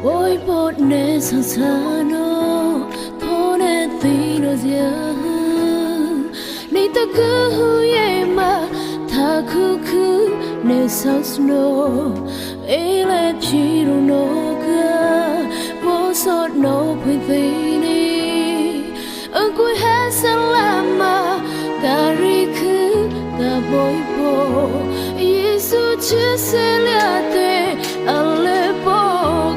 ဝ Sansano, Tone Tinosia, Nitaku Yema, Takuku, Nesasno, Ele Chiro Noga, Bosot no Pithini, Uncle Hasalama, Gariku, Gaboibo, Yesu Chiseliate, Aleppo,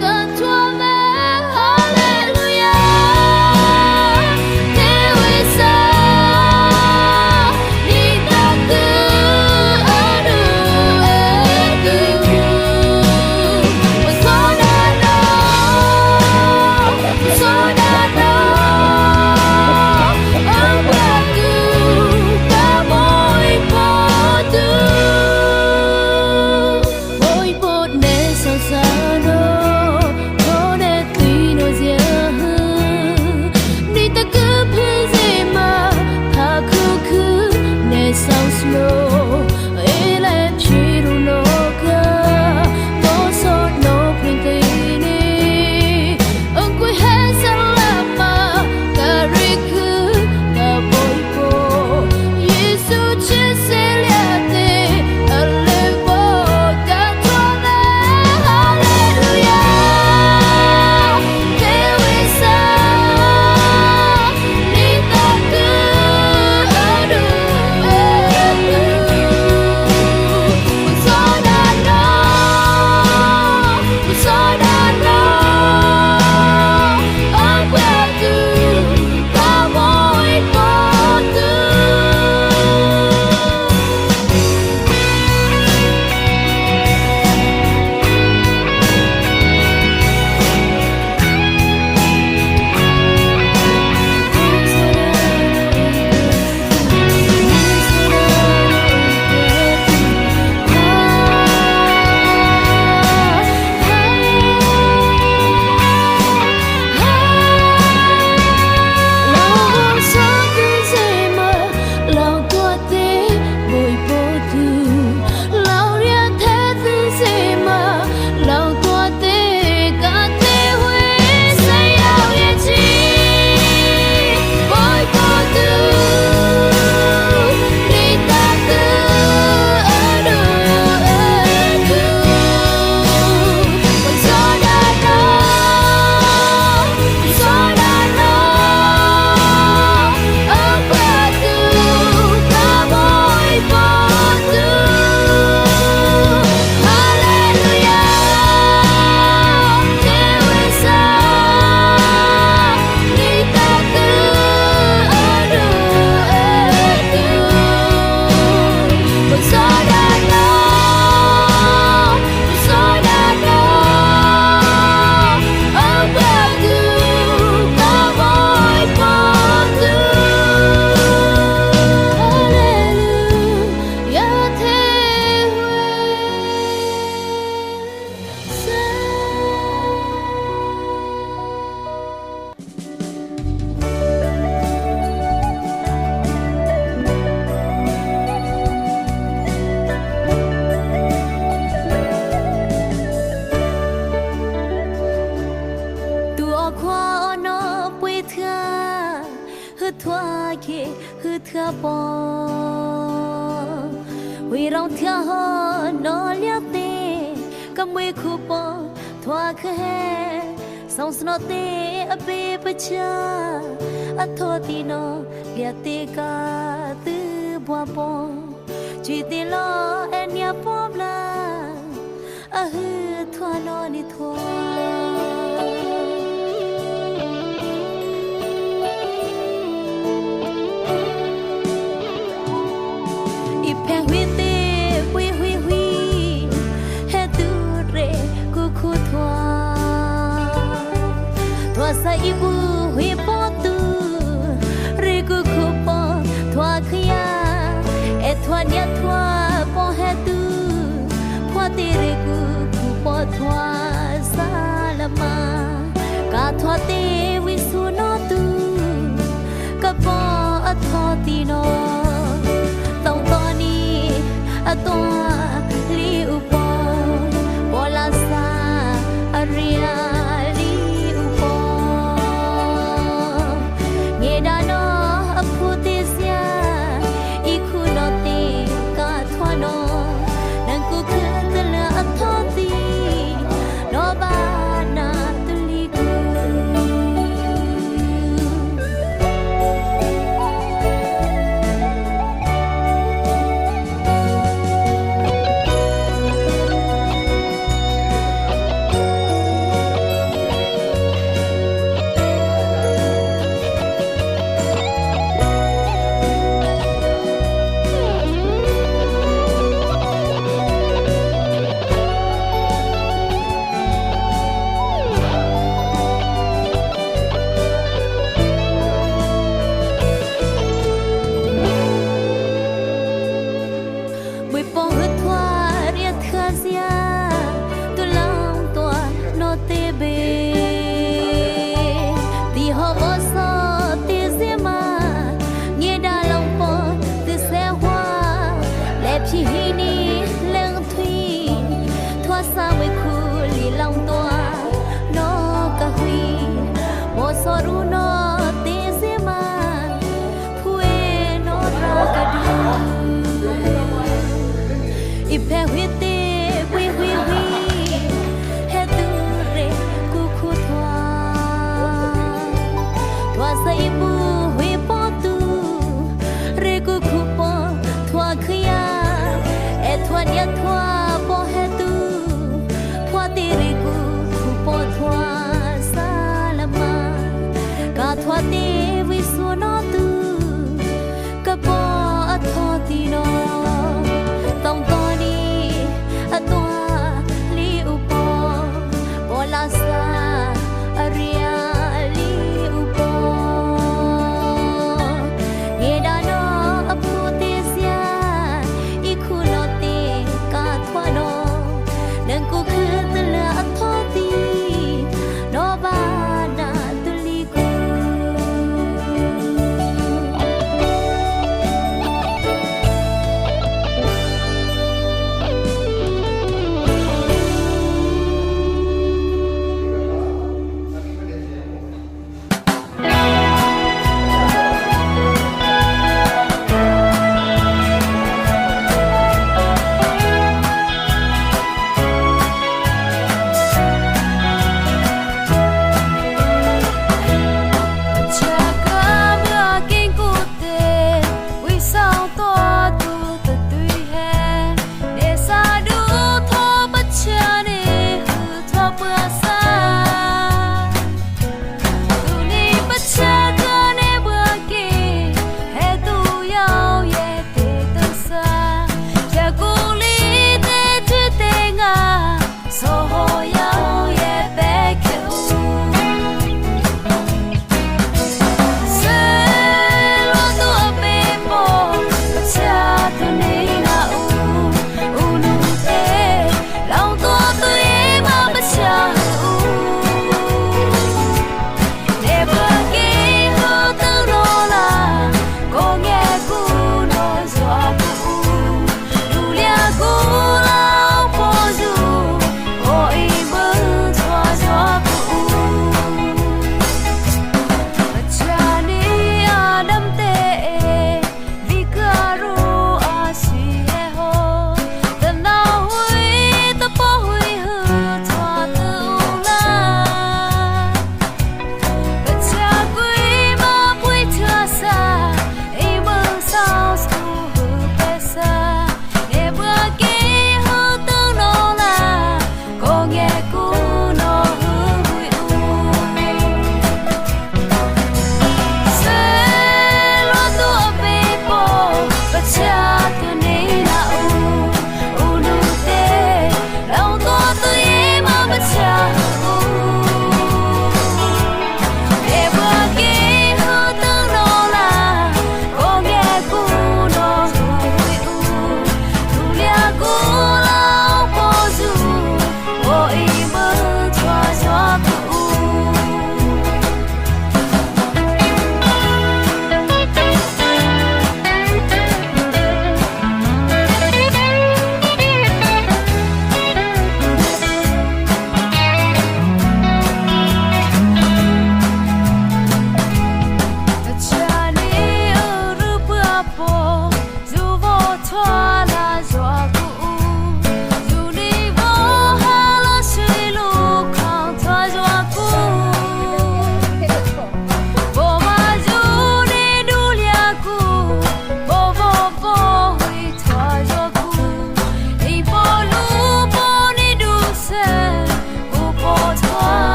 Gatwame. We don't tell her no liate, come we couple, twa hair, sounds not there, a baby cha, a totino, liateca, the boabo, chiti law and ya pobla, a hood to an on it. Sa ibu hui potu rigu kupo tua kia e tua nia tua po hetu po tirigu kupo tua salama ka tua te wisu no tu ka po atho tino tau toni atoa li upo pola sa aria li upo ပေါ်ဟထွာရခါစရာတူလောင်တော့နော်တေဘေဒီဟောဘောဆောတေစမငေဒါလောင်ပေါ်သစ်ဆဲဝါလက်ဖြီဟီနီလန်ထွီထွာစာဝဲခုလီလောင်တော့နော်ကဟွီဘောဆောရူနော်တေစမဖွေနော်ရာကဒူIpe huite hui hui hui he tu re ku khu thwa sai bu hui po tu re ku khu po thwa khya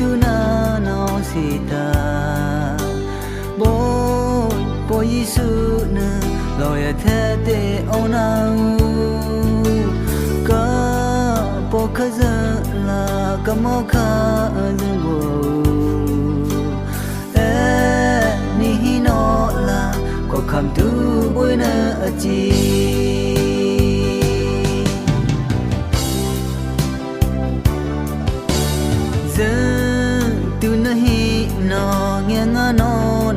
tu na no sita bo Yesu na lo ya the te ona ka bo kha la ka mo kha zungo ni no la ko kham tu boi na achi tu nahi no nghe nga no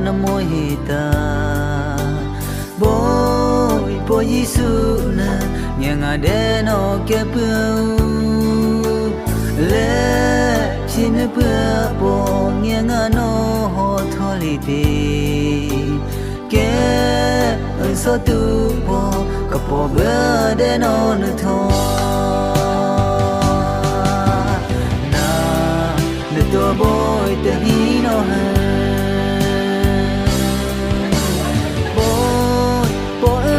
namo hita boy Yesu na nghe nga de no ke pu le chin pu bo nghe nga no ho tholi ti ke so tu bo ka po ba de no nu tho to boy te hino ha boy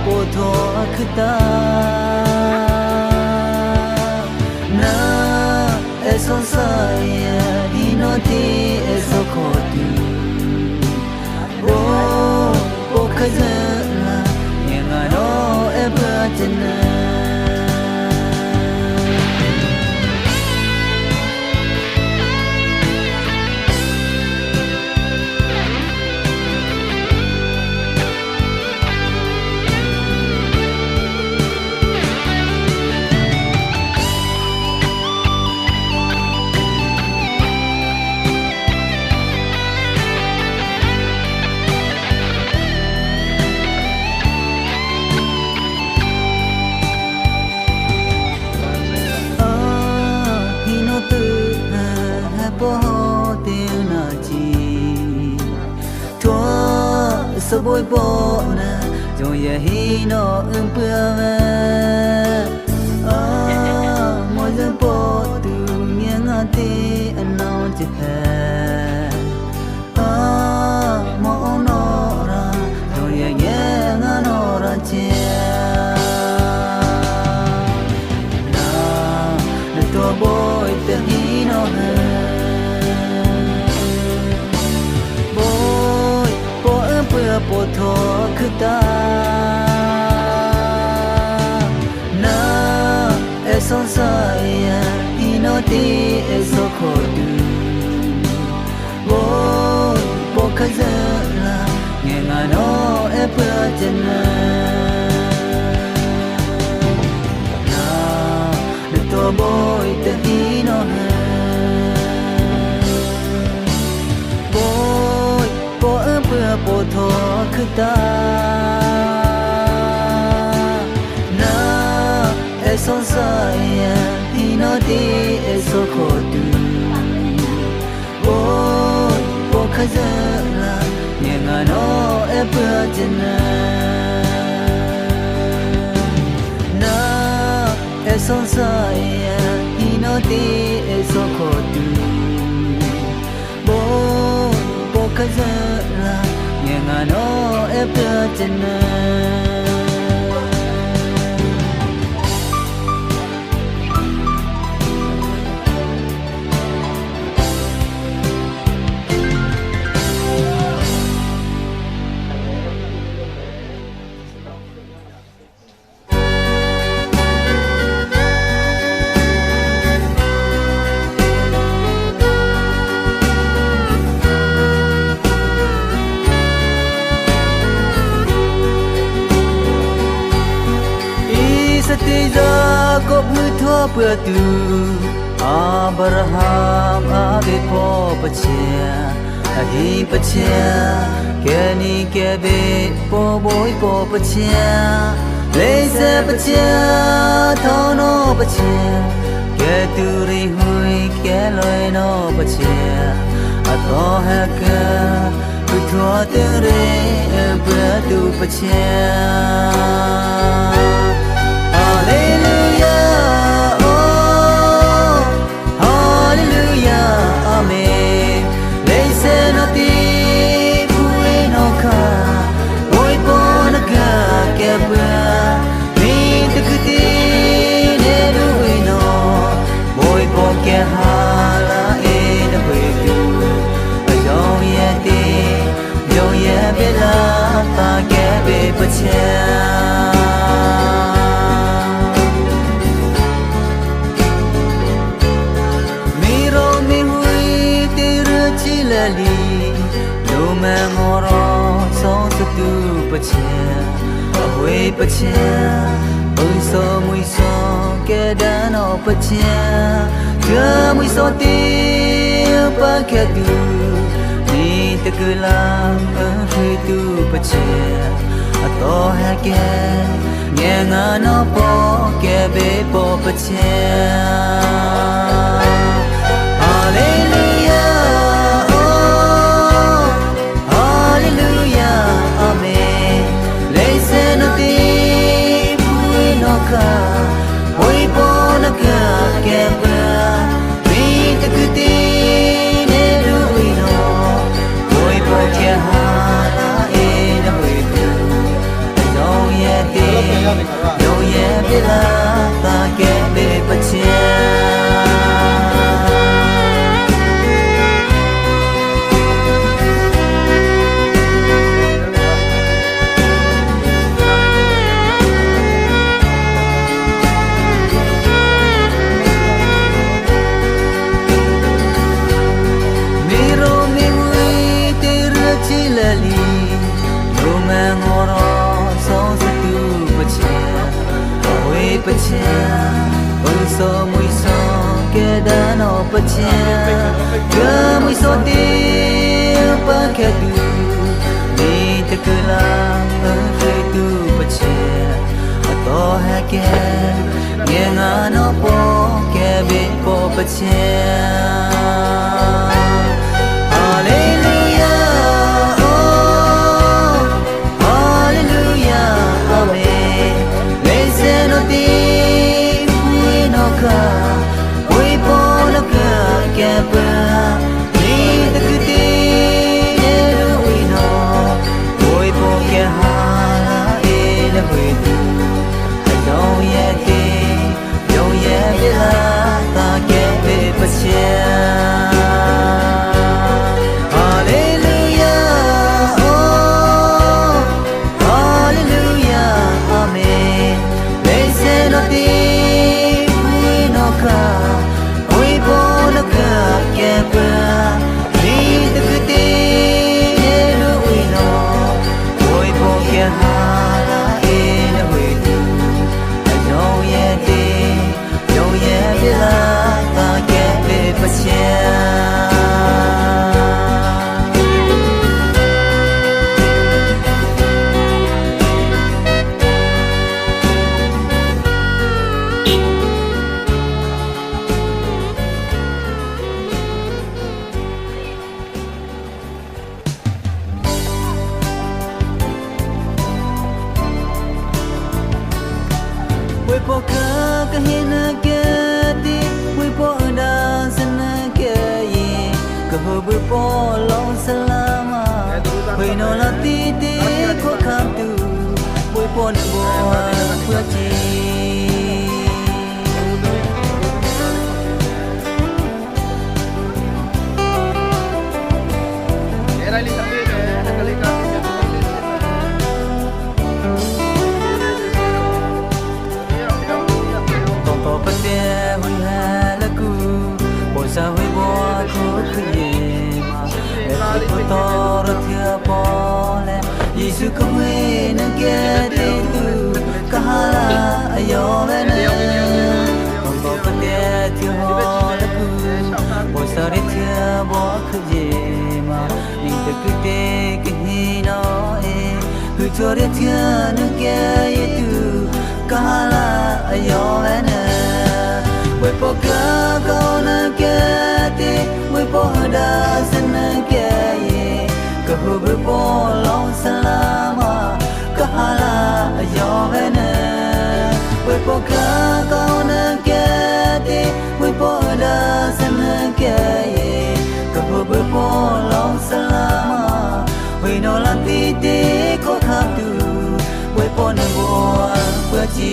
po tho khta na eson sai hino ti eso ko tu bo khaza la nga no e ba chana so boy bo na jo ye hi no pu mo je bo tu nya nga ti anau je mo no ra jo ye nga no ra che na to boy te hi no po tho khta na eson sai ino ti eso kho tu bo khaza la nge nga no e pa chana na to boy te ino po tho khta na eson sai hino ti eso kho tu bo khaza la nge nga no e pa chana na eson sai hino ti eso kho tu bo khaza la nga no e pa chana ko mu tho pa tu Abraham ave po pachia ahi pachia ke ni ke be po boy po pachia le se pachia tho no pachia ke tu ri hui ke loi no pachia a tho ha ka tu tho te re pa tu pachia ပချာဘုံစောမွေစောကဲဒန်တော့ပချာကမွေစောတေပါခဲတူဒီတကလာဖေးတူပချာအတော်ဟကဲငယ်ငါတော့ပေါ်ကဲဘေးပေါ်ပချာHallelujah oh Hallelujah Amen Listen to the Puinoka Oiponaka Kemba Read the good thing Neluino Oipoke Hala in a way No yet No yet Bila Ta Kembe Pachiaပချာဘုံစောမွေစောကဲဒန်တော့ပချာကမွေစောတေပါခဲတူဒီတကလာဖေးတူပချာအတော်ဟကဲငယ်ငါတော့ပေါ်ကဲဘေးပေါ်ပချာHallelujah oh Hallelujah Amen Listen to the Puinoka Oiponaka Kemba Read the good thing Neluino Oipoke Hala in a way Don't yet Bila Ta Kembe Pachia Hallelujah oh Hallelujah Amen Listen to the Puinoka Oiponaka Kemba Read the good thing Neluino Oipoke Hala in a way Don't yet Bila Ta Kembe Pachia We poka kahina kati we po da sana kaye kaho we po long salama we no la ti ti ko kham tu we po na bo phua chi Era li sabi kali ka Pate hui halaku Bosa hui boa ko kuye ma Eto toro thia pole Yesu ko hui na ke te tu Kahala ayo vene Tombo pate thia halaku Bosa ri thia boa kuye ma Ning te kute kihi no e Hui chore thia na ke ye tu Kahala ayo vene We poka kauna kete we poda sana kye kahu we po long salama kahala ayo vene we poka kauna kete we poda sana kye kahu we po long salama we no la ti ti ko khatu we po na bo pa chi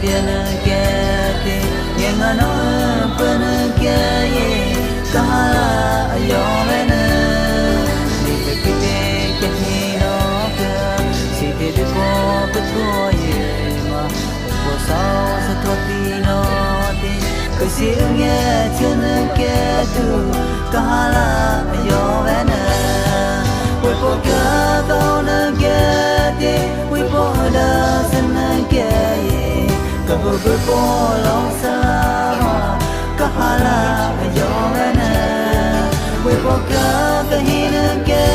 Bien, get Chilunge chununge tu Kahala ayovena Wipoka kaunange di Wipoda sanange Kabubupo long salama Kahala ayovena Wipoka kahinange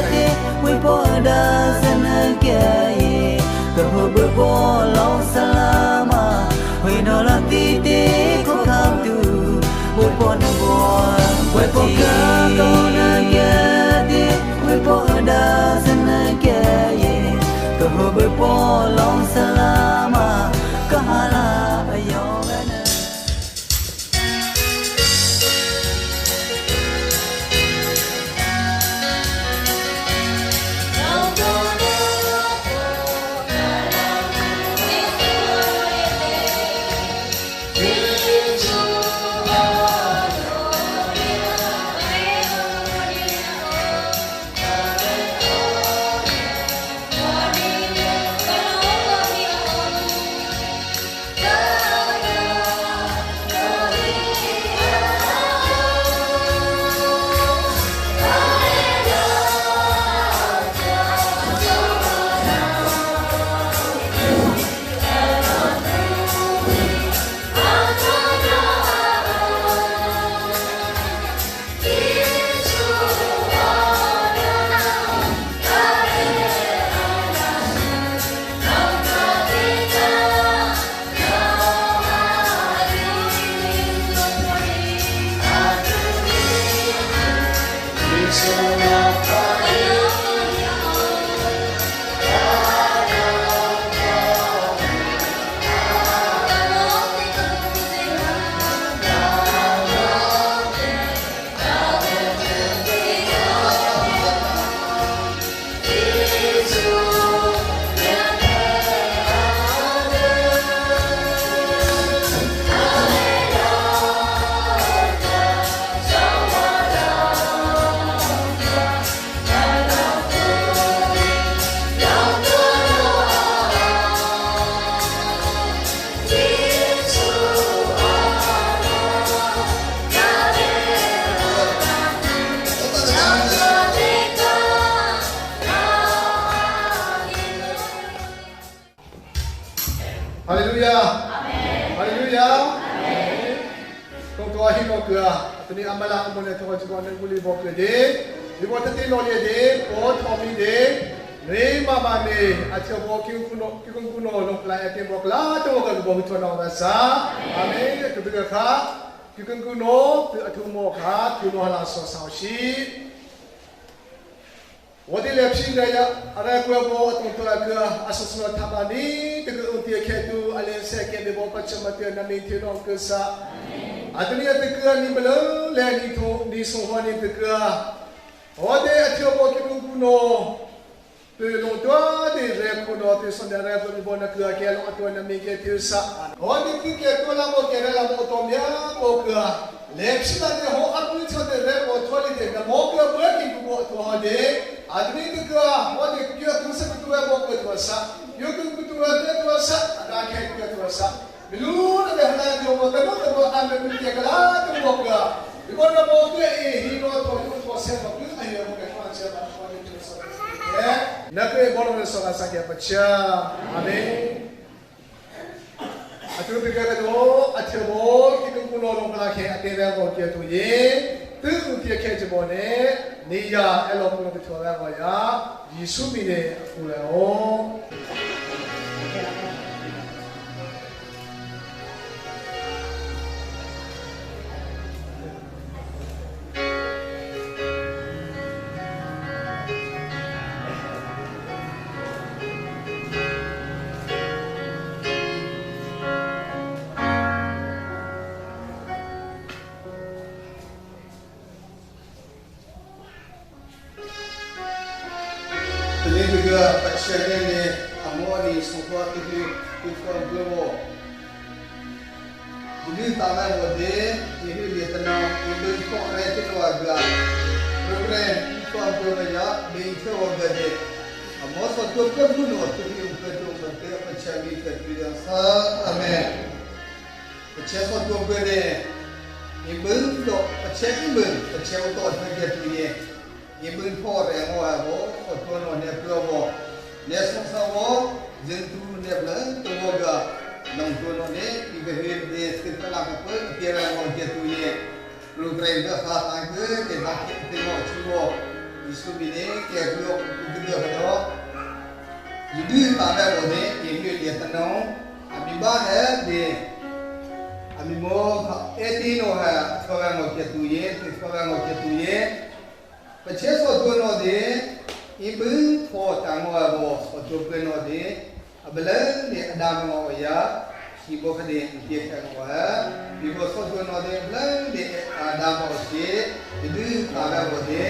di Wipoda sanange Kabubupo long salama Winola titi ko kamtu Wipona boy Wipoka kaunange di Wipoda sanange Kabubupo long salama Kahala ayovena Hallelujah. Amen. Hallelujah. Amen. Kung tuwahin mo ka, ito ni amalaan mo na ito kung ng muli mo ka din. Di mo tatin ulit din, o tomi din, ni mama ni, at siya mo kikong kuno, nung playa atin mo kla, ito mo kagubong ito na umasa. Amen. Ito biga ka, kikong kuno, ito mo ka, kuno halang sa saushi. Wadi lepsi daya ara ko bo atong tulaga asosno tabani tegu unti ketu alen seke de bo pachamati na minti no kesa atuni atega ni belo le ni to ni so honi tega ode atio bo ki kuno te lo doa de re kuno te son de re bo na ka ke lo atwa na mi ke te sa ode ki ke to la bo ke la bo to mya bo ka lepsi da de ho atuni cho de re bo tholi de na mo ka bo ki bo to ode आदमी का वो देख क्यों तुमसे कुछ हुआ वो कुछ हुआ सा क्यों तुम कुछ हुआ सा अदा क्या कुछ हुआ सा बिल्कुल अबे हमारा जो वो तो वो आम में कुछ कला तो वो क्या बिल्कुल ना वो क्या ये हीरो तो वो से वो कुछ नहीं वो क्या कौन सा बात वो नहीं चल सकता है ना कोई बोलो में सोना सा क्या बच्चा आमीन अतुल बिगड़ तो अच्छे वो कि तुम कुनो लोग कला के अकेले वो क्या तो येသူ့ပြခဲ့ကြပေါ်နဲ့နေရအဲ့လိုမျိုးပြောရပါရာယေရှုမိတဲ့အခုလည်းဟောဒီကပတ်ချက်နဲ့အမော်ဒီစပေါ်တီဒီဖော်ဘလောဒီတာမန်ဝဒေဒီလီတနာဒီလိုပေါ်ရဲတဲ့ဝါကပရိုဂရမ်ပေါ်ပေါ်ရဘီဖော်ဘဒေအမောစတော့ကဘုနောတူဒီဥပဒေမှာတဲ့ပတ်ချက်လေးတက်ပြီးတော့အာမင်ပတ်ချက်တော့ဘယ်နဲ့ ရင်ဘင်းတော့အချက်ကြီးဘင်းအချက်တော့ထွက်ပြတူရဲ့ရင်ဘင်းဖို့တယ်ဟောဘောတော့တော့နေပြောဘောနေဆောင်ဆောင်ဘောဇင်တူနေဘလန်တော့ကနောင်တော့နေဒီကဟေးဒီစစ်တလာကပေါ်ပြေရအောင်ပြတူရဲ့လူဂရိတ်ကဖာတိုင်းကတဲ့ဘာကိတဲ့မောချီဘောဒီစုဘီနေကေပြောဒီပြောတော့ဒီတာပဲဘောနေဒီလိုရတနောအမိဘာနဲ့ဒီအမိမော18တော့ဟာဆောရမောပြတူရဲ့ဆောရမောပြတူရဲ့ပချက်ဆိုတော့တော့ဒီအဘင်းဖော်တန်မောဘောဆိုတော့ပြန်တော့ဒီအဘလန်ဒီအဒါမောရာရှိဘောခတဲ့ပြေခံဝါဒီဘောဆိုတော့ဒီဘလန်ဒီအဒါမောရှိဒီတာပဲဘောဒီ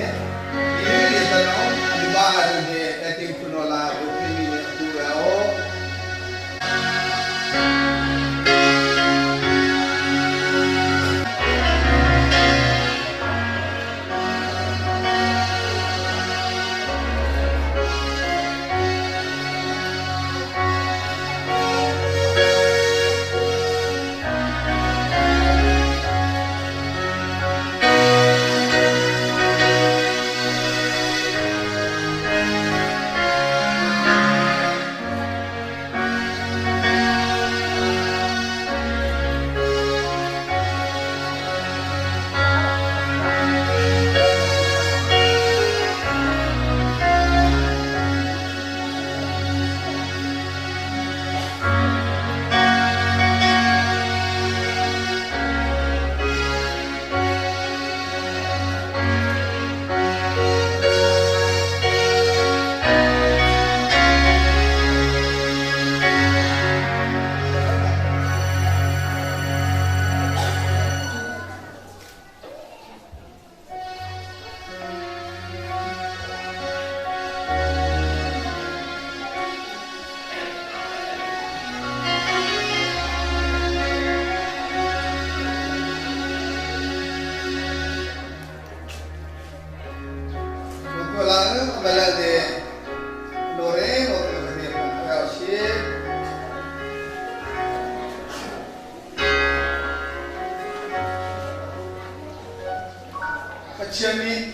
ဒီတော့ဒီဘာဟာဒီအတိကုနောလာဘုရားကြီးရဲ့သူရော Pachami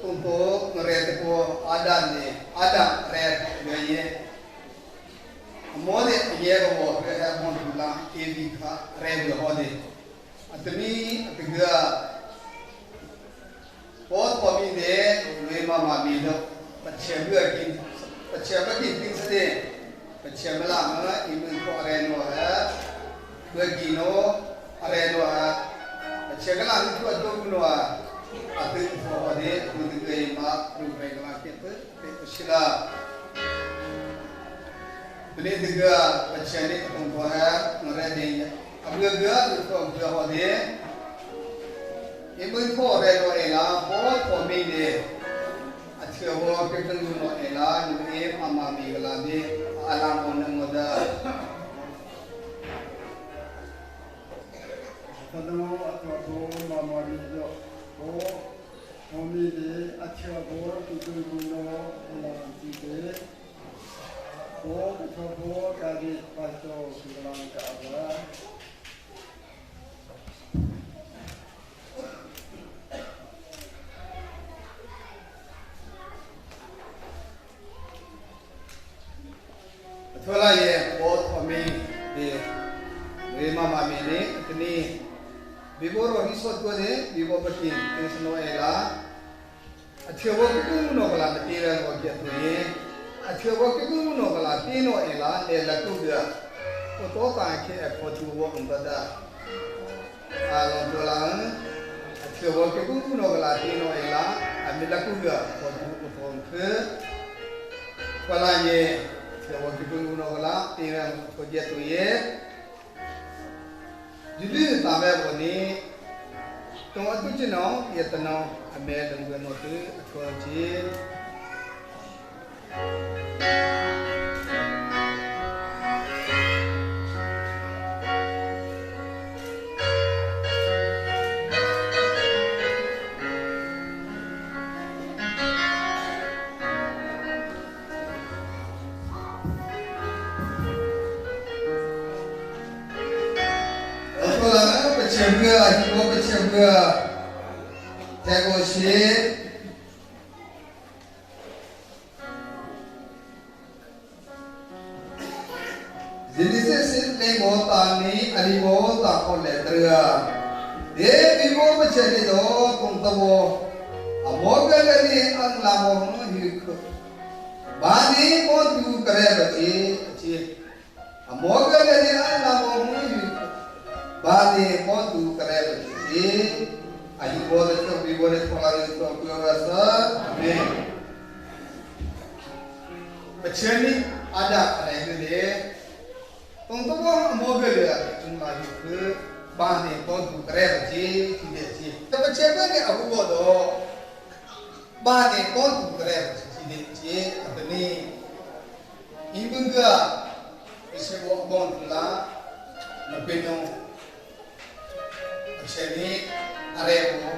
untuk ngeretepo Adam ni Adam red gaya mode ye ko ke mon la evi ka red hode atni atga pot pomi de le mama mi do pachami kin pachami tin sade pachami la ma imun ko re no ha bagi no are no ha Chegala itu adom noa, ati fahade mudikay ma rubay kala kete sila. Beli tiga bacaan itu fahad ngerade. Abga itu fahade. Ibu fahade lo ela, fahad family. Ati awak kita lo ela, ni mama mi kala ni alam orang muda. Kadang aku mama dia, kami dia acah kita guna lantai, kita kali pasal sekarang kawa. Thola ye, buat kami dia, mama ni ni. Before we saw today, we were working in Noela. A child working no material or get to ye. A child working no Latino ela, Ella Tuga. What all I care for to work on that. I don't know. A child working no Latino ela, and Milacuga for to perform her. Well, I ye, child working no Latino for get to ye. Jadi tahu ni, tuan tu cina, ia tenau ambil dengan notu tuan cina. Kalau ချက်ဘွာတေကိုရှိဒီဒီစစ်လေမောတာနီအလီမောတာကိုလေတရဒေဒီမောမချက်နေတော့တုံတော်အမောကလည်းနေအန်လာမောဟိခဘာဒီမောတူကရဲပတိအချေအမောကလည်းနေအန်လာမောဟိဘာဒီမောတူကရဲပတိအယုဘောတဲ့သူဘောတဲ့ခေါ်လာတဲ့သူပြောရစာအာမင်မချင်နီအာဒအဲ့ဒါလေတုံတော်အမောကလေးကသူမာယူคือบ้านเนี่ยต้นดูกระไรจีที่เด็ดจีแต่ปัจจัยก็เนี่ยအခုတော့บ้านเนี่ยต้นดูกระไรที่เด็ดจีอันนี้อีบึงก็อิสระบอนละมาเป็นน้องปัจจัยนี้อะไรบ่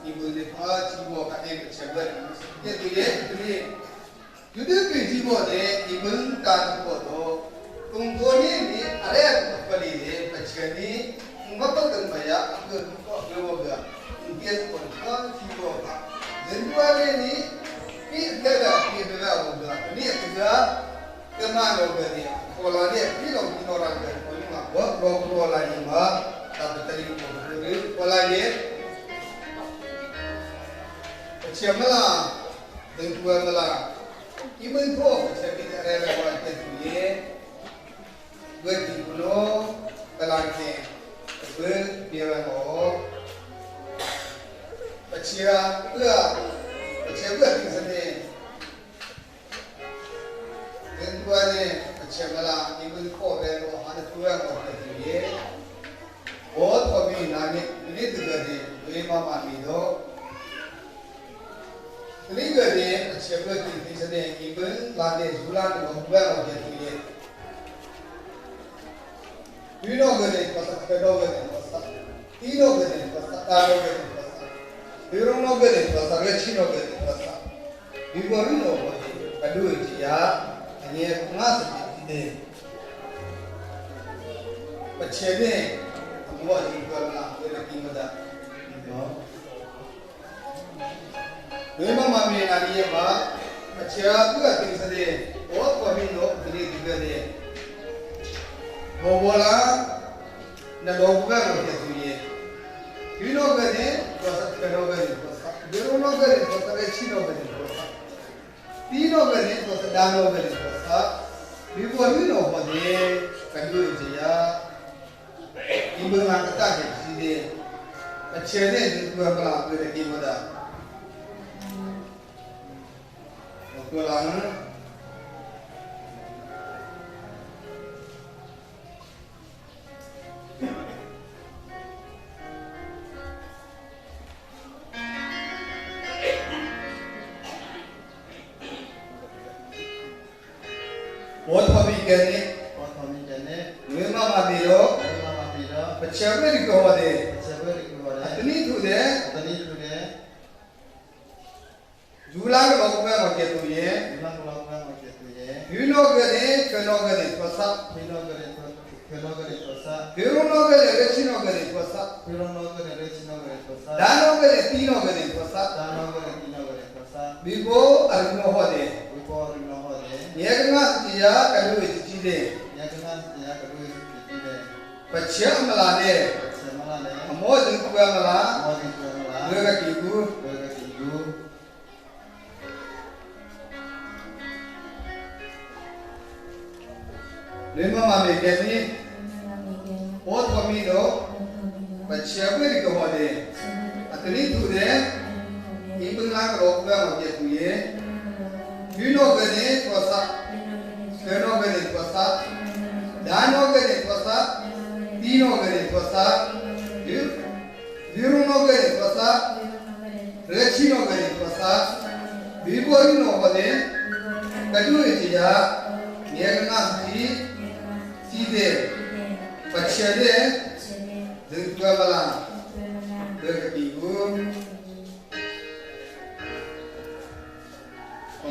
อีบึงเนี่ยพอจีบ่ก็เองปัจจัยก็เนี่ยตัวเองตัวนี้อยู่ด้วยกันจีบ่เนี่ยอีบึงการบ่တော့တုံตัวนี้นี่อะไรก็ปลีเนี่ยปัจจัยนี้Ngapa kan bayar? Aku kok berapa? Indian pun kan kilo kan. Jadi ni kita berapa? Ni kita kemana ni? Kalau ni kilo orang kan, kalau ni buat lagi mah, tapi tadi kalau ni siapa lah? Tentuan lah. Ibu itu saya kita rela buat tentunya. Buat di pulau pelanggan. เพื่อเดียวกันหรอปัจเจียเพื่อที่สนิทเรื่องตัวนี้ปัจเจียมาละนี่มันโคตรเลยว่าหาตัวเราเป็นที่นี้โอ้ทวีนานี่ตัวเดียวเลยมามีดอกนี่ก็เนี่ยปัจเจียเพื่อที่สนิทนี่มันลานเดจุลานของเพื่อนเราเป็นที่นี้วิโรจน์เนี่ยภาษาเขมรเนี่ยภาษาอีโรจน์เนี่ยภาษาตาโรจน์เนี่ยภาษาวิโรจน์เนี่ยภาษาเรชิโรจน์เนี่ยภาษาวิโรจน์เนี่ยกระดูกจียาอันนี้งาสติเดปัจเจเนี่ยมัวจีกรณาเรื่องกิมดาเนาะเรื่องมามีนาดีมาปัจเจเพื่อที่จะได้โอ้ก็มีโน้ตที่ดีเดียBola, na logo kan kita tuye. Kino kan ni, pasal kano kan ni pasal. Beruno kan ni pasal rechino kan ni pasal. Tino kan ni pasal dano kan ni pasal. Bibu no pada kandu jaya. Ibu nak kata ni sini. Macam ni juga kalau kita di mana. Waktu lama. What have we done? Memang mabiro. Percaya ni kau ada. Atni tu deh. Julang kalau kau macam tu ye. Hino gade, keno gade, pasal. Hirono gade, rechino gade, pasal. Dano gade, tino gade, pasal. Bibo arino hode. Yagna dia kadu itu je. Percaya melane. Amo jengku mela. Mereka kiku. Lima mami kini. Ot kami do. Percaya beri kehode. Atini tu deh. Ibu nak rok macam tu ye. Hino gane pasal, keno gane pasal, dano gane pasal, tino gane pasal, viruno gane pasal, rechino gane pasal, viborino gane, kadu itu ya, niaga si de, paccia de, jengkua malam, berketigu.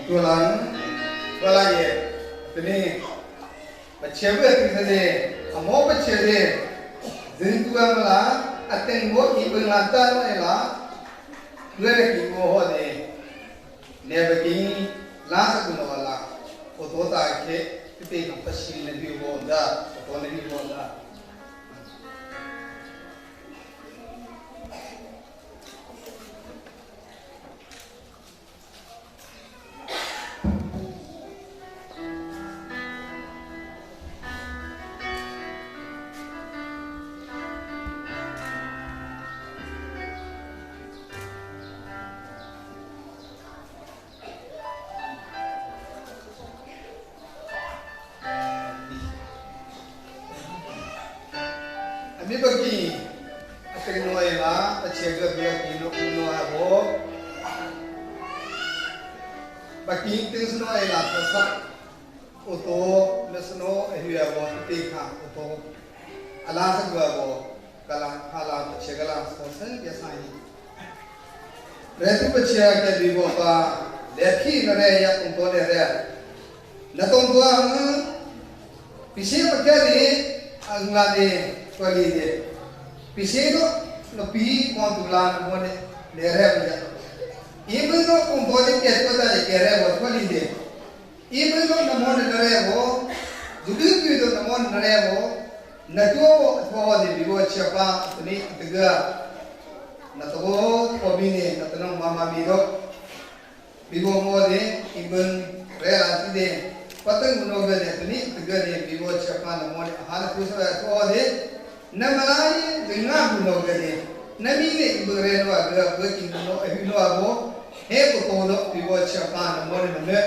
Tulang ye, ini macam apa kita ni? Amo macam ni, jengkua malah atengo ibengata no ela luere ki go hode nebeki la sa kuno wala otota ke te ka pashi ne bi go da to ne bi go da mi bagi akan noela aciaga biar kino kuno abo bagi tis noela tersak oto mesno ehia abo tikha oto ala sagwa abo kala aciaga la sosan biasa ini retu aciaga di bawah lekhi nare ya untuk nare natong tua pisi pakai ni anglade Kuali dia, pisi tu lebih kontulan mana daerah dia. Ibu tu kumpulin kes pada daerah buat kuali dia. Ibu tu namun daerah bu, juga tu namun daerah bu, natuo bawa dia buat siapa ni tiga, natuo kami ni natunang mama bido, bibo bawa dia, ibu rela dia. Patang menolak dia ni tiga dia buat siapa namun hal pusat bawa dia. Namalai dengan bunuh gede, nami ni berenwa gede berking bunuh abo, he kotor biwa siapa namun mana,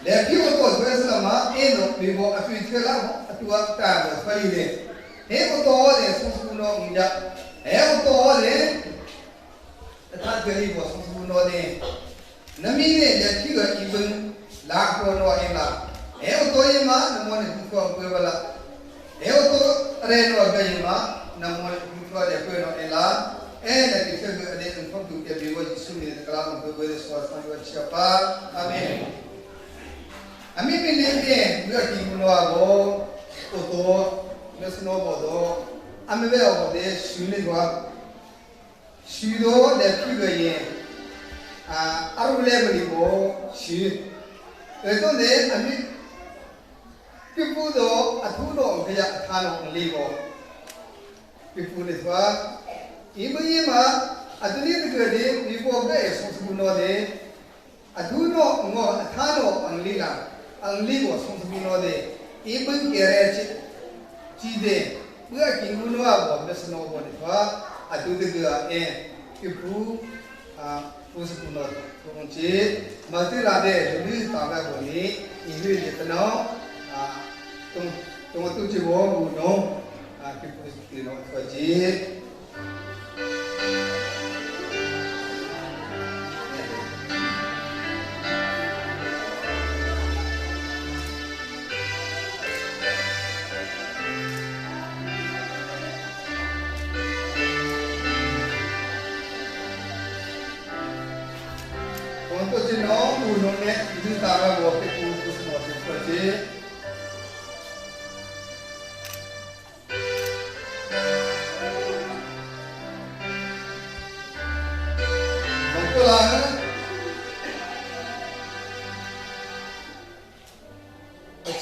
lepi kotor bersama eno biwa api telah atua tahu sekali ni, he kotor ni susuno injak, he kotor ni, tak beri bos susuno ni, nami ni lepi gede ibun lakon wa ina, he kotor ni mah namun bukan berbala. Eoto reno agayima namun bukan dia pernah elah nak kita ada info tu dia biwa Yesus ni kalau kita boleh swasta buat siapa amin amin pilih dia kita menua go oto mesno bodo amin beau dia suni gua sudo dia kigaye arule beri go sud itu dia amin Pipu do atuno kaya kano ligo. Pipu ni tua, ibu ima atuli tegade pipu apa sungsuno de atuno ngo kano anglila angligo sungsuno de ibu kere cide buat kinguno abo besno bo ni tua atu tegade pipu sungsuno kunci mati lade jadi tahu bo ni ibu ni teno tunggu cibo gunung, kita kiri wajib. Untuk jenong gunung ni itu tara waktu kursus waktu wajib.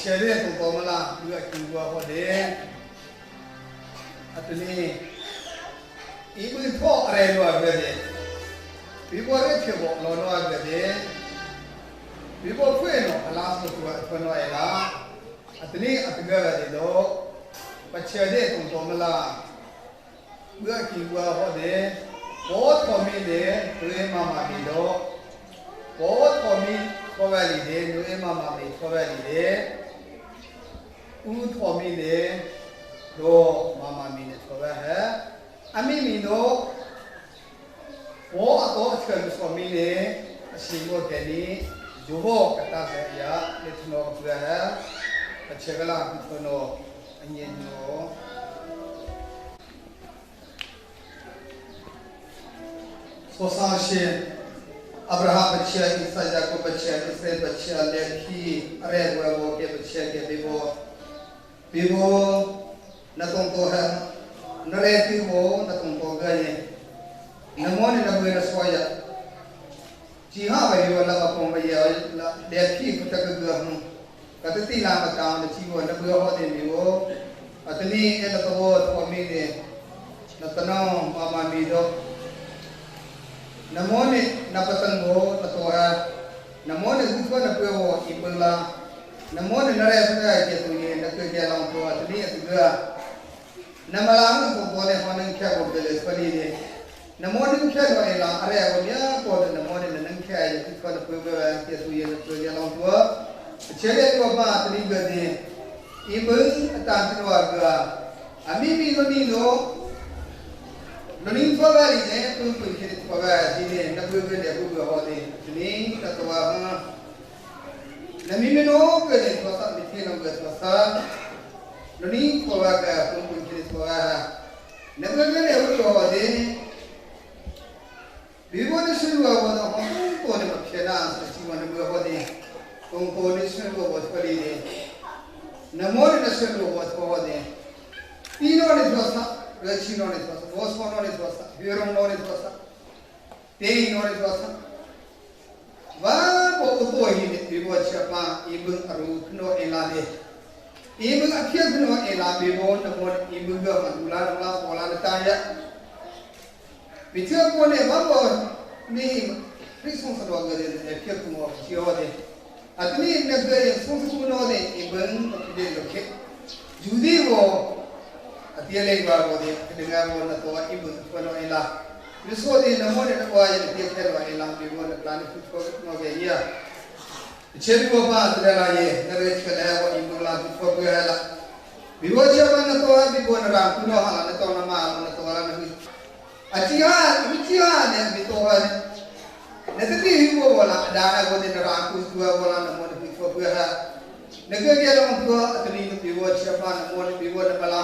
Jadi tu pemalah juga kiwa hode, atau ni ibu itu orang luar berde, ibu orang cewek luar berde, ibu pueno alas tu pueno ela, atau ni atau gaya itu, jadi tu pemalah juga kiwa hode, buat kami deh, tu mama bido, buat kami kawali deh, tu mama bido kawali deh. Kami ni do mama mini coba है अमी मीनो वो तो अच्छा कमी ने सिंगो केनी जुबो कटा है या लेटनो पूरा है अच्छे कला कुछनो अन्यनो सोसाशे अब्राहम बच्चा इसहाक याकूब बच्चा इसराइल बच्चा लेखी अरे वो के बच्चा के बिबो न तुम तो है nareti mo na tong to gaye namone na buena soya ji ha ba yo la ba pom ba ya la de phi ku ta ga hu ka ti la ma ta na ji wo na bu ho de mi wo atani e la to to mi de na tanong mama mi do namone na patan mo na to ha namone ku ko na bu ho i bula namone na re sa ke tu ye na ke ya long to atani e tu ga namalang ko ko ne honen kya ko de spali ne namone kya ko ne la are ko ya ko de namone ne nang kya ye ku ko na bu ba ke tu ye na tu ya long to chele ko ba atani ga de i bu ta tu wa ga ami mi lo ni lo Nani pagari ne tu ke pagari ne na bu ne bu ho de ni ta to wa na mi me no ke ne to sa ni ke no ga to sa nani pagari tu ke to wa na bu ne bu ho de bi bo ne su wa wa na ho ko ne ma ke na sa chi wa ne bu ho de ko ne su wa wa pa li ne na mo ne su wa wa de pi no ne to sa Rachino ne tosa, Bosco no ne tosa, Huron no ne tosa, Tei no ne tosa. Va po uto hi ne bibo chapa ibung aru no elade. Ibung akhir no ela bibo na mo ibung ga mandula na pola na taya. Bicho ko ne ba bo ni prison sa do ga de akhir ko mo chio de. Atni ne ga sung su no de ibung de lo ke. Judi wo Atiale ba ko de dengan mo na to ibu ko no ila biso de na mo de na wa ye de ke wa ila bi mo na plan ko no ge ya che ko ba de la ye na re che la wa ibu la ko ko ya la bi wo che ba na to bi ko na ra ku no ha na to na ma na to la na bi chi ha de bi to ha ne te ti wo la da na ko de na ra ku tu wa la na mo de bi ko ko ya ne ge ge la ko atni bi wo che ba na mo de bi wo na ba la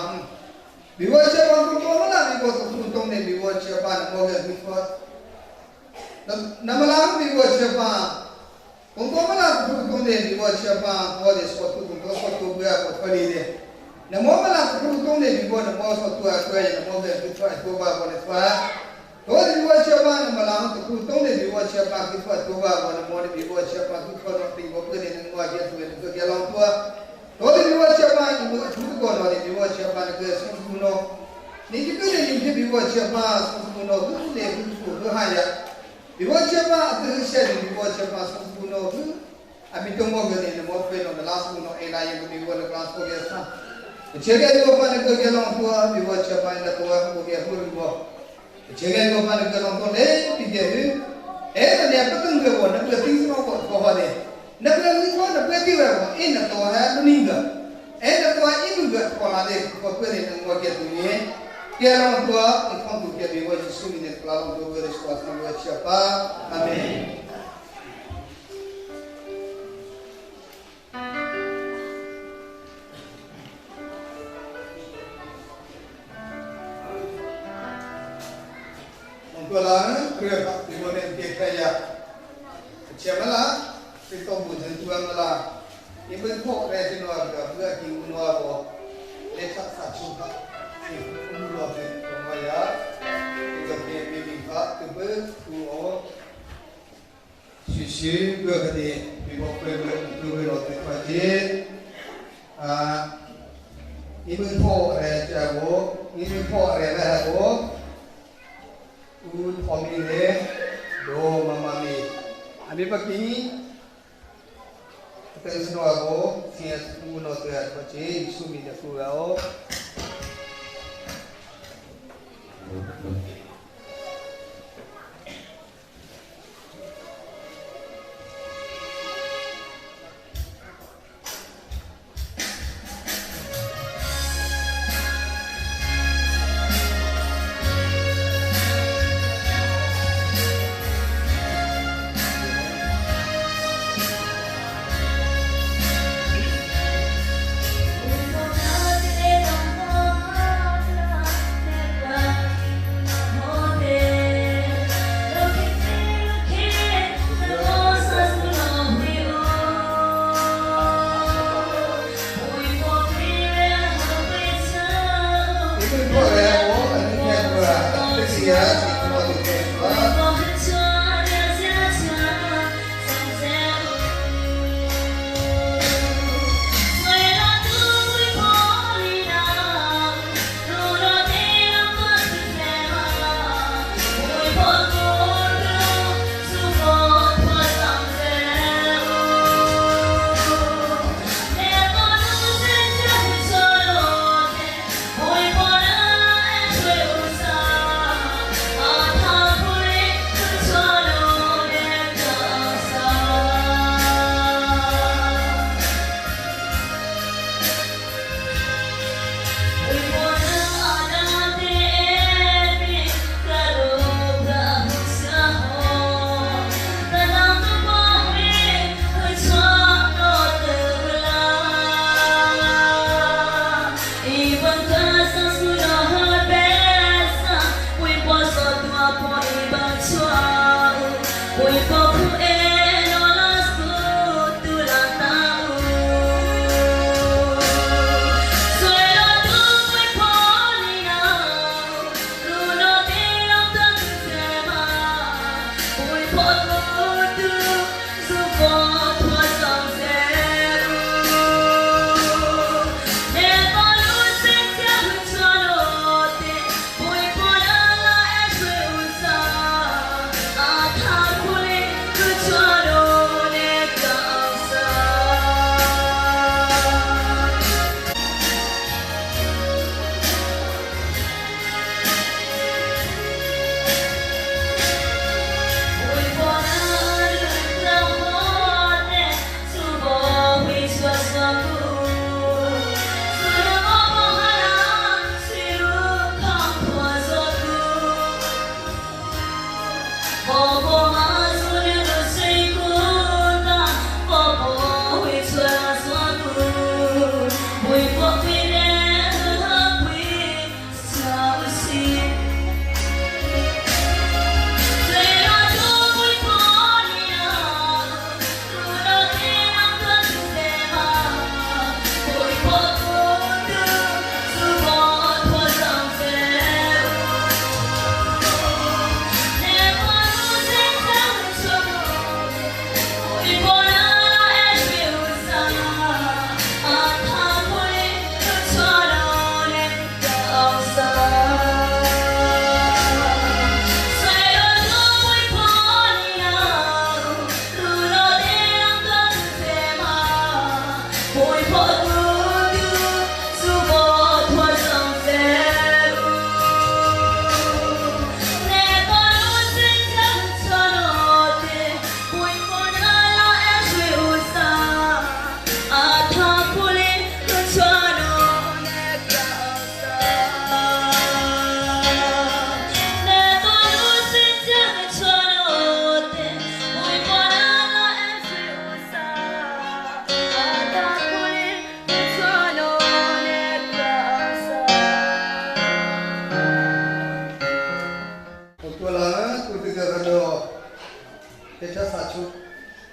Biwa siapa tu kau mana biwa tu tuntung ni biwa siapa nak boleh biwa. Nama lain biwa siapa. Kau mana tuntung ni biwa siapa boleh suatu tuntung suatu biwa kau ni deh. Nama mana tuntung ni biwa nak boleh suatu aku yang nak boleh biwa tu boleh biwa. Kau biwa siapa nama lain tuntung ni biwa siapa biwa tu boleh biwa siapa tu kau nak biwa kau ni nak buat dia tu yang kerja lawan tua. Kalau biwa siapa ibu tu kau nak biwa siapa nak kerja semua. Ni kita ni biwa siapa semua tu ni tu hanya. Biwa siapa tu siapa biwa siapa semua tu. Abi tu mau kerja ni mau pergi nak last semua ela yang biwa nak kelas kau biasa. Cakap biwa apa nak kerja lawan tua biwa siapa yang tua kau kerja biwa. Cakap biwa apa nak kerja lawan tua ni kerja ni. Ni apa tu biwa nak kerja semua kau ni. Nak lagi kau nak pergi berapa? Nak tahu hari meningga. Nak tahu ibu juga kalau ada kau pergi nak buat dia tu ni. Dia orang tua ikut tu dia biwa Yesus ni kalau tu beres kuasa buat siapa? Amin. Untuk lah kerja biwa ni dia kaya. Siapa lah? Kita bukan tuan malah. Ibu kau rajin awak dah, kiu awak bo. Lepas satu tak, umur awak kaya. Kita pilih tak, kita tu sisi berkati, ibu awak berkati. Ibu kau rajin bo, ibu kau rajin bo. Family do mama mi. Abi pagi kita semua aku siap mula terhad baca sumi dah kurau.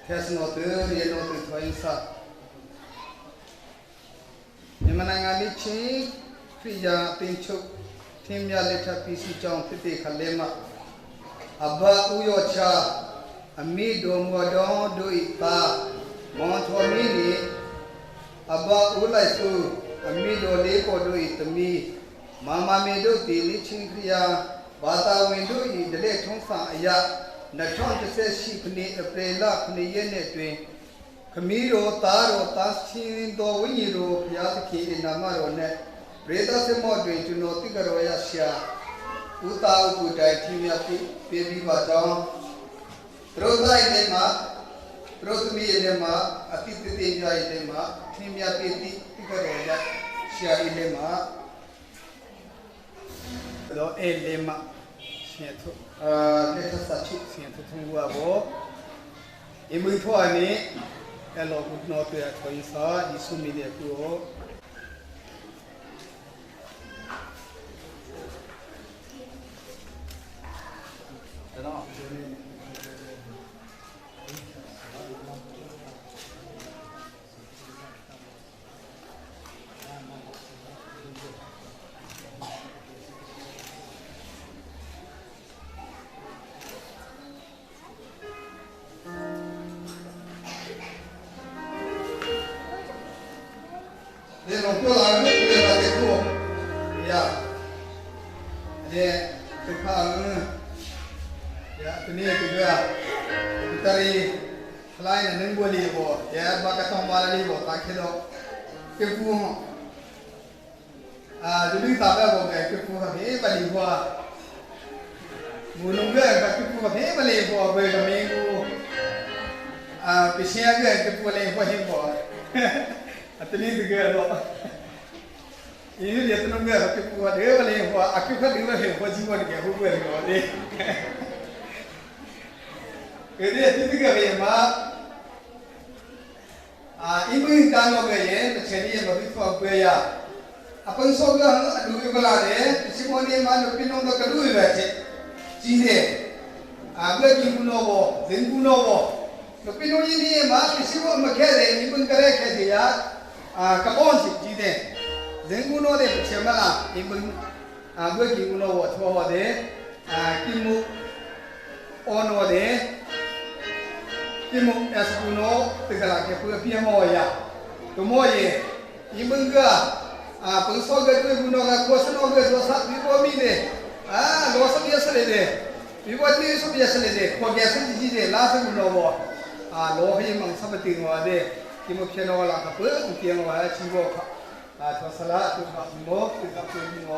Has not the yellow to twins up. Yamanangani Chi, Fia, Pinchuk, Timya Leta PC John Piti Kalema, Abba Uyocha, Amido Modon do it pa, Montomini, Abba Ulaiku, Amido Lepo do it to me, Mama Medo, the Lichin Kria, Bata window, the late Tonsa, ya. Natron to say sheep need a play luck in the Yene twin. Camilo, Taro, Tashin, Do Winiro, Yataki in Amaro net. Reda Semodrin to no Tigaroya Shia. Uta Udai Timia Baby Badon. Rosa Idema, Rosmi Idema, Atitinia Idema, Timia Baby Tigaroya, Shia Idema. Lo Elema. Let us achieve to Wabo. In we for me, hello, good not to for you, sir, you soon media to They don't feel like they go. Yeah. The car. Yeah, the near to go. Tari, flying and unbelievable. Yeah, Bakaton Valley, Takino. Kipu. The new Taba, Kipu of Ebali, Mununga, Kipu of Ebali, for the mango. Pishaga, Kipu for him. At the least, the girl. You get to know what they were for. I could not even what you want to get who were going. It is typically a map. Even Kanoga, the Chinese of before Guaya. Upon so long, do you go out there? Simone Man of Pinot Cadu, Gide. เมื่อกินกุนโวถึงกุนโวก็เป็นโนยินดีมาสิว่ามาแค่เลยนี่มึงก็ได้แค่เดียกระป้อนสิจีเดถึงกุนโวเดเชื่อมาละนี่มึงเมื่อกินกุนโวทัวเดกินมุออนโวเดกินมุเอสกุนโวตึกละแค่เพื่อเพียงมอยาตัวมอยนี่มึงก็เปิดโซเกตกุนโวก็โคสโนเกตโลสักวิโรมีเดโลสักเยสเลยเดวิวัฒน์นี่สุดยอดเลยเด็กคนแก่สุดที่เด็กล่าสุดโนวโลหิมังสมัติงว่าเด็กที่มุขเชนวลาคับเพื่อเกี่ยงว่าชีวะทศละตุบักโมตุบักตุโม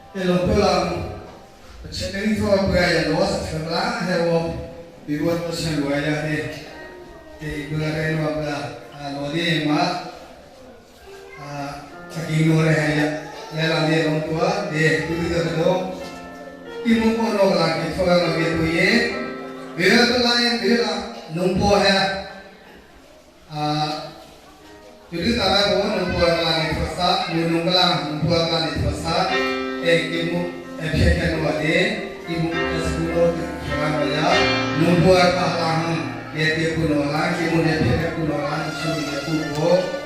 lo pulang channel for gaya los kala hewo biwat sen gaya ni gulare no bla lo di ma saking no re ya la ni long tua de tu de do imu ko no la ki thola no ye tu ye ve to la ye ve la nung po ha jadi cara bawa numpuan langit besar, gunung belang numpuan langit besar, ibu efeknya wade, ibu sepuluh orang aja, numpuan kalang, dia kunolang, ibu efeknya kunolang, sudah kubo.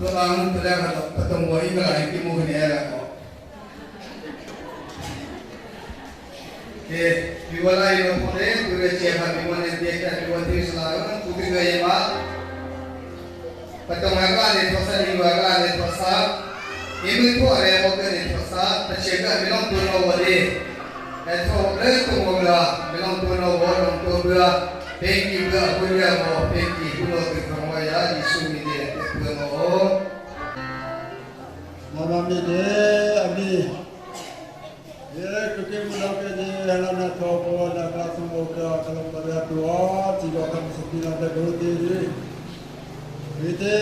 Tulang telah ketemu ini lah yang timu ni ada kok. Di wilayah ini pun deh, kita siapa di mana dia kita di mana selalu, kita gaya mak. Ketemu agak ni pasal ini agak ni pasal. Ibu itu ada yang bukan ni pasal, tercegah bilang tu no wadi. Itu boleh tu mula, bilang tu no wadi, tu bela. Peki bela punya mo, peki punya kerja di sini dia. Mama mide abi ye kuke mula ke je halana thobo na ka sumoka kalam pada tua tiga kam sepina de goti ide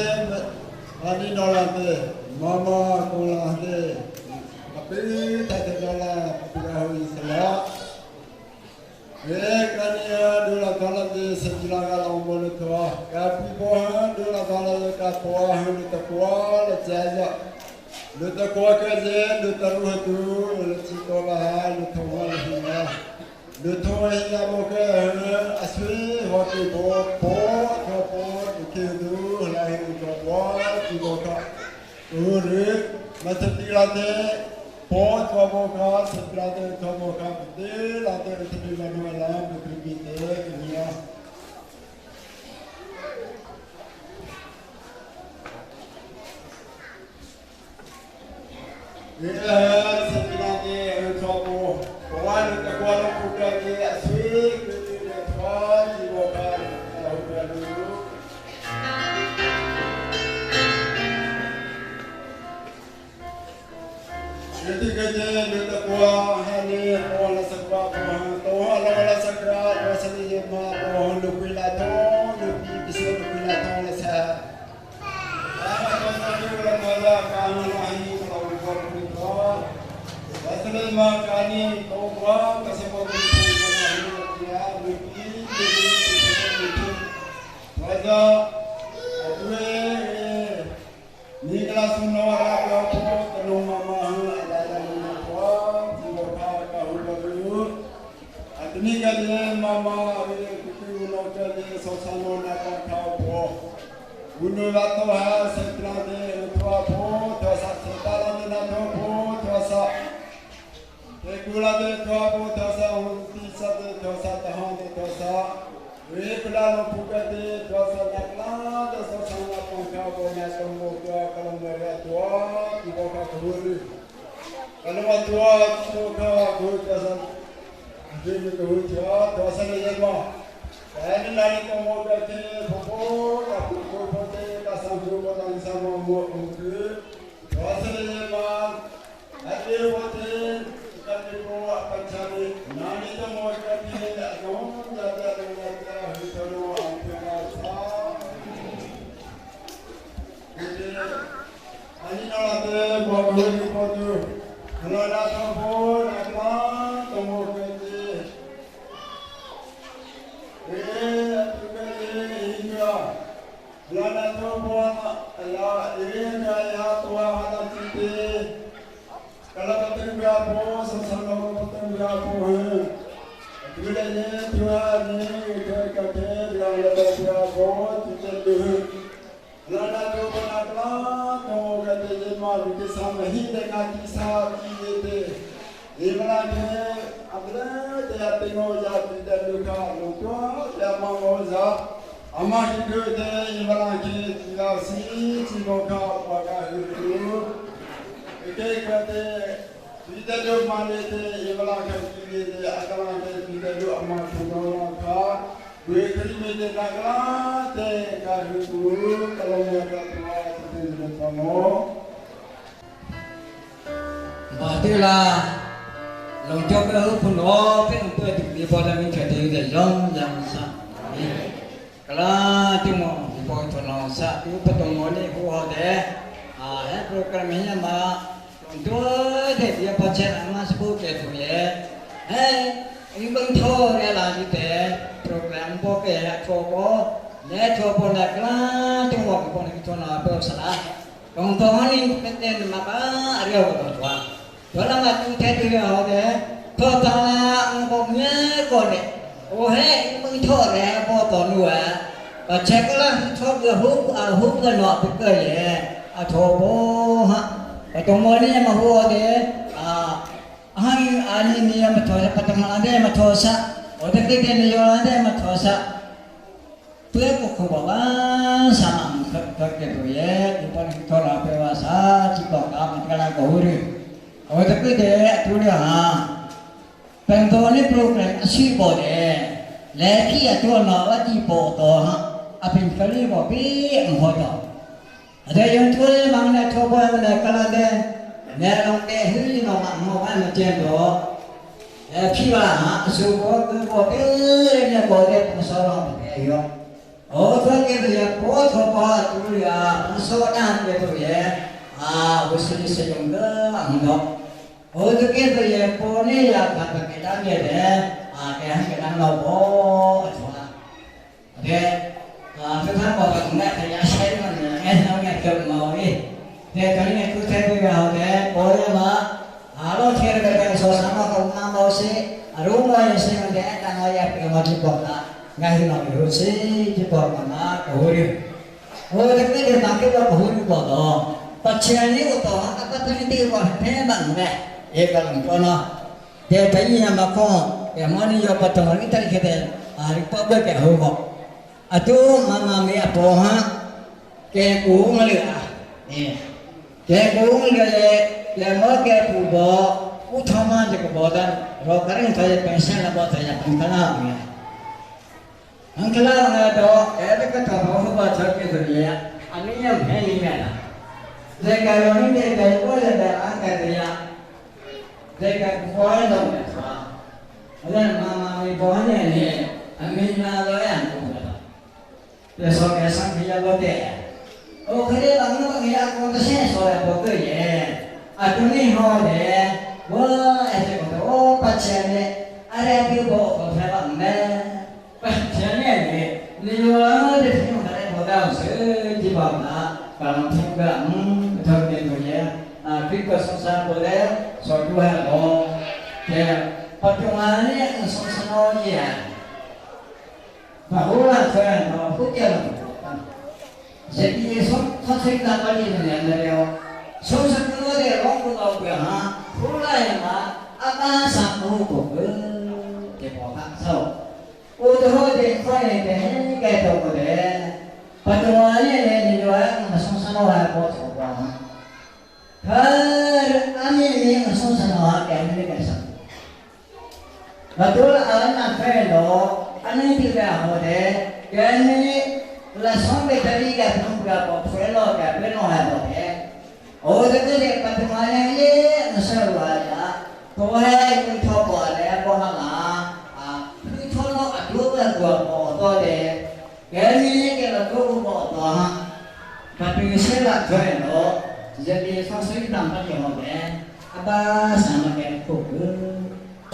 ani nolate mama kola de api tate dola pirahui sala ye kania dola kala de sepina kala umone tua kapi boha dola kala ka tua hu ta tua la jaja le ta kwa kaze le ta ruhatu le chitola le thawal hina le thawal hina boke aswe hote bo ke du la hin ko bo ti boka ure matati po to boka satrate to boka de la de ti la no la มีเด็กเนี่ยสัปดาห์นี้เราชอบเพราะว่าเราจะกวนเราพูดกันเนี่ยสวีคือเรื่องท้องที่บอกกันเราเรียนรู้ Jadi kerja kita buat hari orang sekolah tuan orang sekolah pasal ini mah orang lupa latong lupa bisa lupa latong lesah. Kalau kita orang malah kami lagi kalau buat kita, pasal ini mah kami kau buat kasih kau beri dia lupa lupa. Wajah aduh ni kelas menawar apa kalau mama ini kalian mama ini kuku nak jadi sosano nak kau po, unu lato ha setelah de tua po, dosa setelah de lato po, dosa, tegula de tua po, dosa hunti sate dosa tahan de dosa, wipla lo puka de dosa nakla, dosa sosano kau po nak semua tua kalau mereka tua, ibu kau kuru, kalau tua kau dosa Jadi kerja dosa ni semua. Ini lagi kamu berarti pokok, aku pokok kasam pokok dan sama mungkin. Dosa ni semua. Ada berarti kita perlu cari. Nani kamu berarti kamu jaga dengan kita hidup apa Jadi ini nanti bawa beli foto. Kalau nak foto, nak kamu Lana tu buat Allah ini kaya tua ada citi. Kalau betul berapa, sesama betul berapa. Bila ni tua ni kaya yang lebih berapa citi dulu. Lana tu buat Allah, kamu kata jemaah kita sama hidup kisah ini. Ibarat ni apa dia tengok jadi dan luka luka dia mahu zat. Amat hidup dia ibarat kita si ciboka pakai hidup. Kita kata kita dulu mana dia ibarat kita akan kita dulu amat hidup ka. Dua kali kita nak dia hidup kalau mereka tua kita kamu. Baiklah. Long job pun apa untuk di bawah ni kerja dia long yang sah. Kalau timo di bawah tu long sah, tu petong ni buat deh. Program ini mah untuk dia baca nama sebut tu ya. Ini bentuk dia lagi deh. Program boleh coba, ni coba nak lah. Timo di bawah ni tu nak bersalah. Contoh ni kita maka ada apa tuan. Kalau macam tu dia ada, kau tak ngomongnya kau ni, oh hey, mungkin le, potong dua, ceklah cok dia hub kan nak pergi ye, coba ha, potong ni yang mahu ada, ani ni yang betul, potong ada yang betul sa, otak kita ni yang ada yang betul sa, tu aku bawa sama kerja tu ye, di pun kita nak pewasa, cikgu kami kalau kau uri. Oh tapi dia tu dia bentuk ni program asyik boleh. Lagi tu nak di bawah apa yang kali boleh engkau. Ada yang tu mana coba mana kalau dia nerong dia hiri nak macam tu. Pihak suku tu boleh ni boleh masalah dia. Oh tu dia boleh coba tu dia masalah dia tu ya. Usul sejumlah angkau. Oh tu kita ye poni ya kata kita ni deh. Kita nak bawa cuma. Deh, kita bawa tengah saya share mana. Namanya kemau ni. Deh kali ni tu saya juga deh. Boleh mah. Kalau share kita sama kau nama si. Rumah yang saya deh tanah ya kemau di kota. Ngai nak berusi di kota mana kau ni. Oh tu kita nak kita kau ni kota. Pasal ni kota apa tu ni tiada. Memang deh. Kalau kau nak, dia tanya macam ya mana yo patong kita kita hari apa ke ho atu mama me apa ha ke ku ngale ni ke ku ngale le mo ke ku bo uthama je ko bodan ro karing thaya pension la bo thaya pankala me pankala na do ede ka tho ho ba thak ke so ya ani ya me ni me la je ka ro ni de ka ko le da an ka de ya je ka ko lo me sa ala mama me bo ne ni amin na lo ya ko le so ke sang ki ya lo de o khare bang no ke ya ko ta se so ya bo ke ye a tu ni ho de wo e de ko o pa che ne are bi bo ko fa ba me pa che ne ni lo de ni ho de ho da se ji ba na ba long thong ga tho ke to ye a bi ko so sa bo de so tu ha lo ke pa tu ma ni so sa no ye ba ho la fa no fu ke lo jadi so se ka pa ni ne ne yo so sa no de lo ko lo ke ha fu la ya ma a ka sa no ko ke bo ka so o de ho de fa ne de ke to ko de pa tu ma ni ne ni yo ma so sa no ha ko so ba ha har ami ni ma so sa no ha ke ni ke sa betul anak fellow anak tidak ada jadi la sampai tadi kan berapa fellow kan fellow ada oh itu dia pertemuan ini masalah ya tuai itu boleh apa hal itu lo aduh gua foto deh jadi kalau gua foto tapi saya fellow jadi saya tampak yang ada apa sama kayak kuku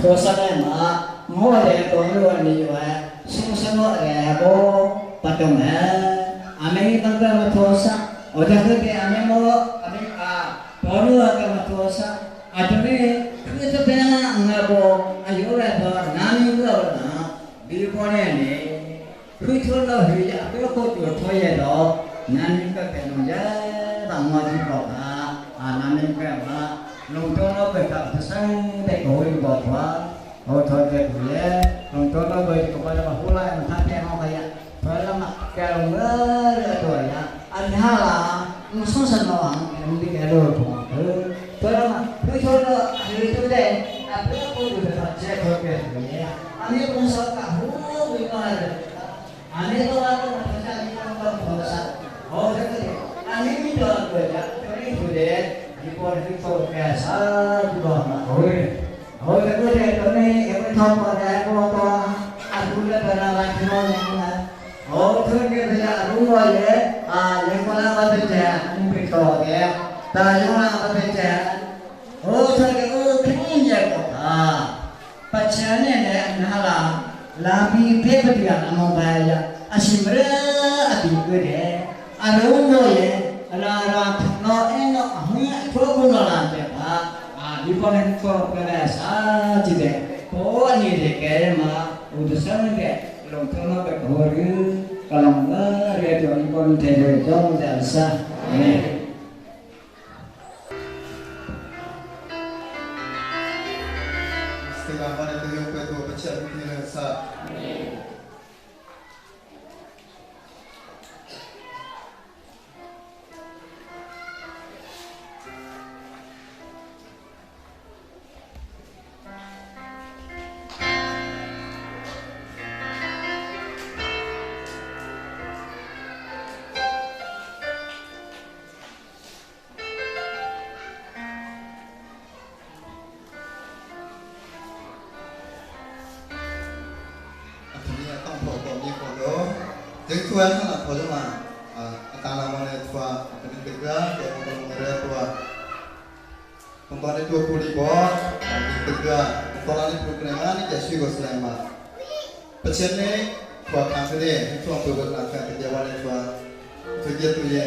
Dosa nama, mau ada orang ni juga, semua ada apa, patungnya, ame tangga dosa, orang tu dia ame mau, ame baru ada dosa, ada ni kita pernah ngabo, ayo ada, nani juga ada, bilpone ni, kita lah hiya, kita kau tu thoye do, nani kita pernah je, tangga juga, nani kita lồng cho nó về cả sang để ngồi bỏ quá hồi thôi về buổi lồng cho nó về cũng phải là hú lại mà tham gia không phải phải là mà cái lồng nữa rồi anh ha là nó sống sinh nó em đi cái rồi cũng phải là mà cứ cho nó người tôi đây cứ tôi được thật sẽ thôi về buổi anh ấy cũng sợ cả hú vì mà anh ấy tôi là thật ra đi không có thật sự hồi thế thì anh ấy biết được rồi cho nên chủ đề Ipon itu biasa juga hồi cái này tối nay em mới thông vào đây cô anh cũng đã về làm cái món này hồi thứ kia thì đúng rồi đấy nhưng mà làm cái chè anh bị cò kìa ta chúng làm cái chè hồi thứ cái gì bắt chè này anh làm bị phê bất kỳ anh không phải là anh xin bữa anh bị cái đấy anh đúng rồi là nó em nó không có cũng là làm được đi con em có cái này sao chỉ để có anh để cái mà udah sáng để lòng thương nó bị hồi cái lòng nó để cho đi con thể rồi cho nó ra sao Setelah mana tu yang kedua baca kita sa. Jadi tuan kan apa cuma antara mana tua ini tegak yang mengenai tua pembantu 20 ribu ini tegak kalau ini programan ini jadi juga selama pasien ni tua kanker ni tua berlaku kerjaan tua kerja tu ye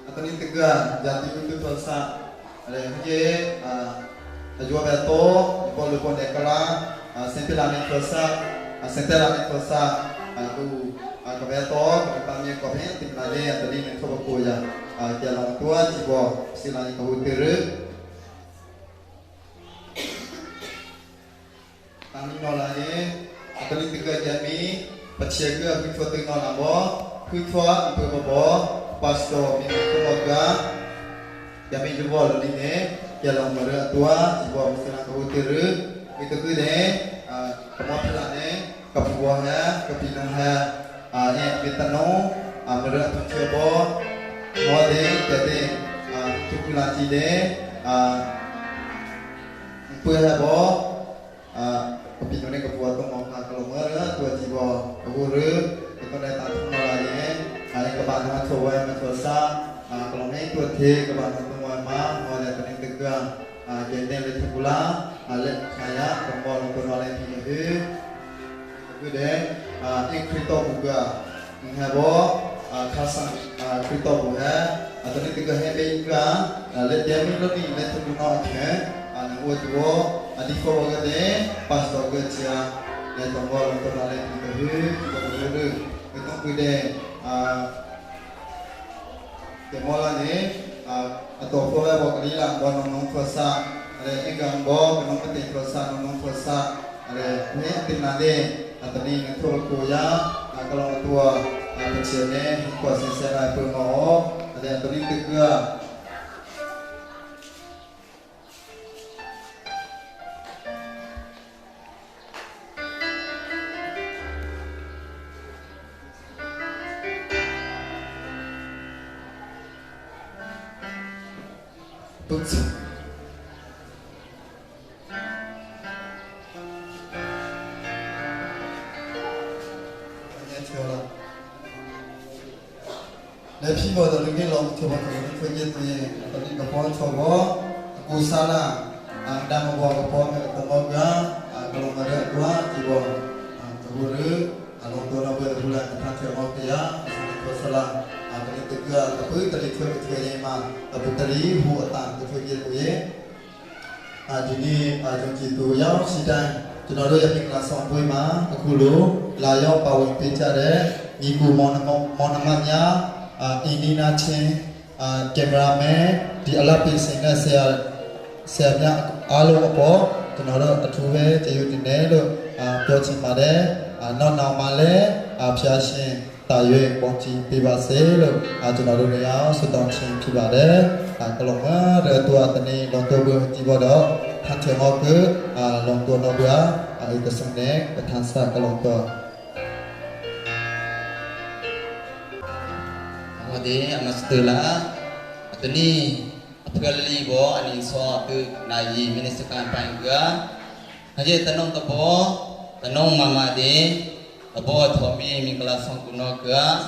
atau ini tegak jadi itu tuasa ada ye jual beto kalau pun dekala sampai lama tuasa Sentela kosa aku kabeto kami kopi tinggalnya tadi mencoba kuya jalan tua jibo silanya kau teru Kami nolanya, atau tiga jami, pecah ke kuifa tengah nabo, kuifa untuk babo, pasto minum keluarga, jami jual ini, jalan merah tua, jual mestilah kau tiru, itu kene, kemudiannya, kebuahnya, kepinahnya, ini bitano, merah pencoba, mode, jadi cukup cide, punya bo. Opinione kebuat tu mau nak kalau mana tua jiwa guru itu dah tak semua lagi. Ada kebanyakan coba yang berdosa. Kalau ni tua ti kebanyakan semua mah mau dah pening tegang. Jadi lebih pula alih saya kembali untuk nolak ini. Kemudian ini kripto juga. Ini bo kasan kripto juga. Atau ni tiga hari juga. Alih dia ni lebih lebih terguna ke. Anu dua adi kau bagade pas doga cia dan tombol untuk naik itu baru itu kude kemola ni atau kau bawa kelilang bawa nong kuasa ada ikan bawa nong penting kuasa nong kuasa ada ni tinade atau ni ngetul kuya kalau tua kecil ni kuasa serai pengoh ada atau ni tiga Betul. Banyak cakap. Lepas itu ada lagi long coba tu kerja tu ye. Tadi kapal coba, aku salah. Anda membawa kapal tenaga, kalau ada dua jiwa. Guru, kalau tu nak berbulan tentang coba dia, itu salah. Tadi tegak, tapi tadi kerja mah, tapi tadi buat tak kerja tu ye. Jadi janji tu yang sidang, jenara yang kelas sampai mah, aku lu layak pawai bicara, ibu mau namanya, ini nacen, kameraman di alapin sehingga siapnya alu apa, jenara atuwe jayu dinero, projek made, non namale, biasa. Tayo ponci pibase lo jenara ni yang sedang cing pibade kalau mana tua tani lonto berhenti bodoh hantar mau ke lonto nobia itu senek bertansa ke lonto. Kemudian masalah tani apalagi bo ani so tu nayi minister pangga hanya tanong tabo tanong mama de abo thomi mingla songkuno ga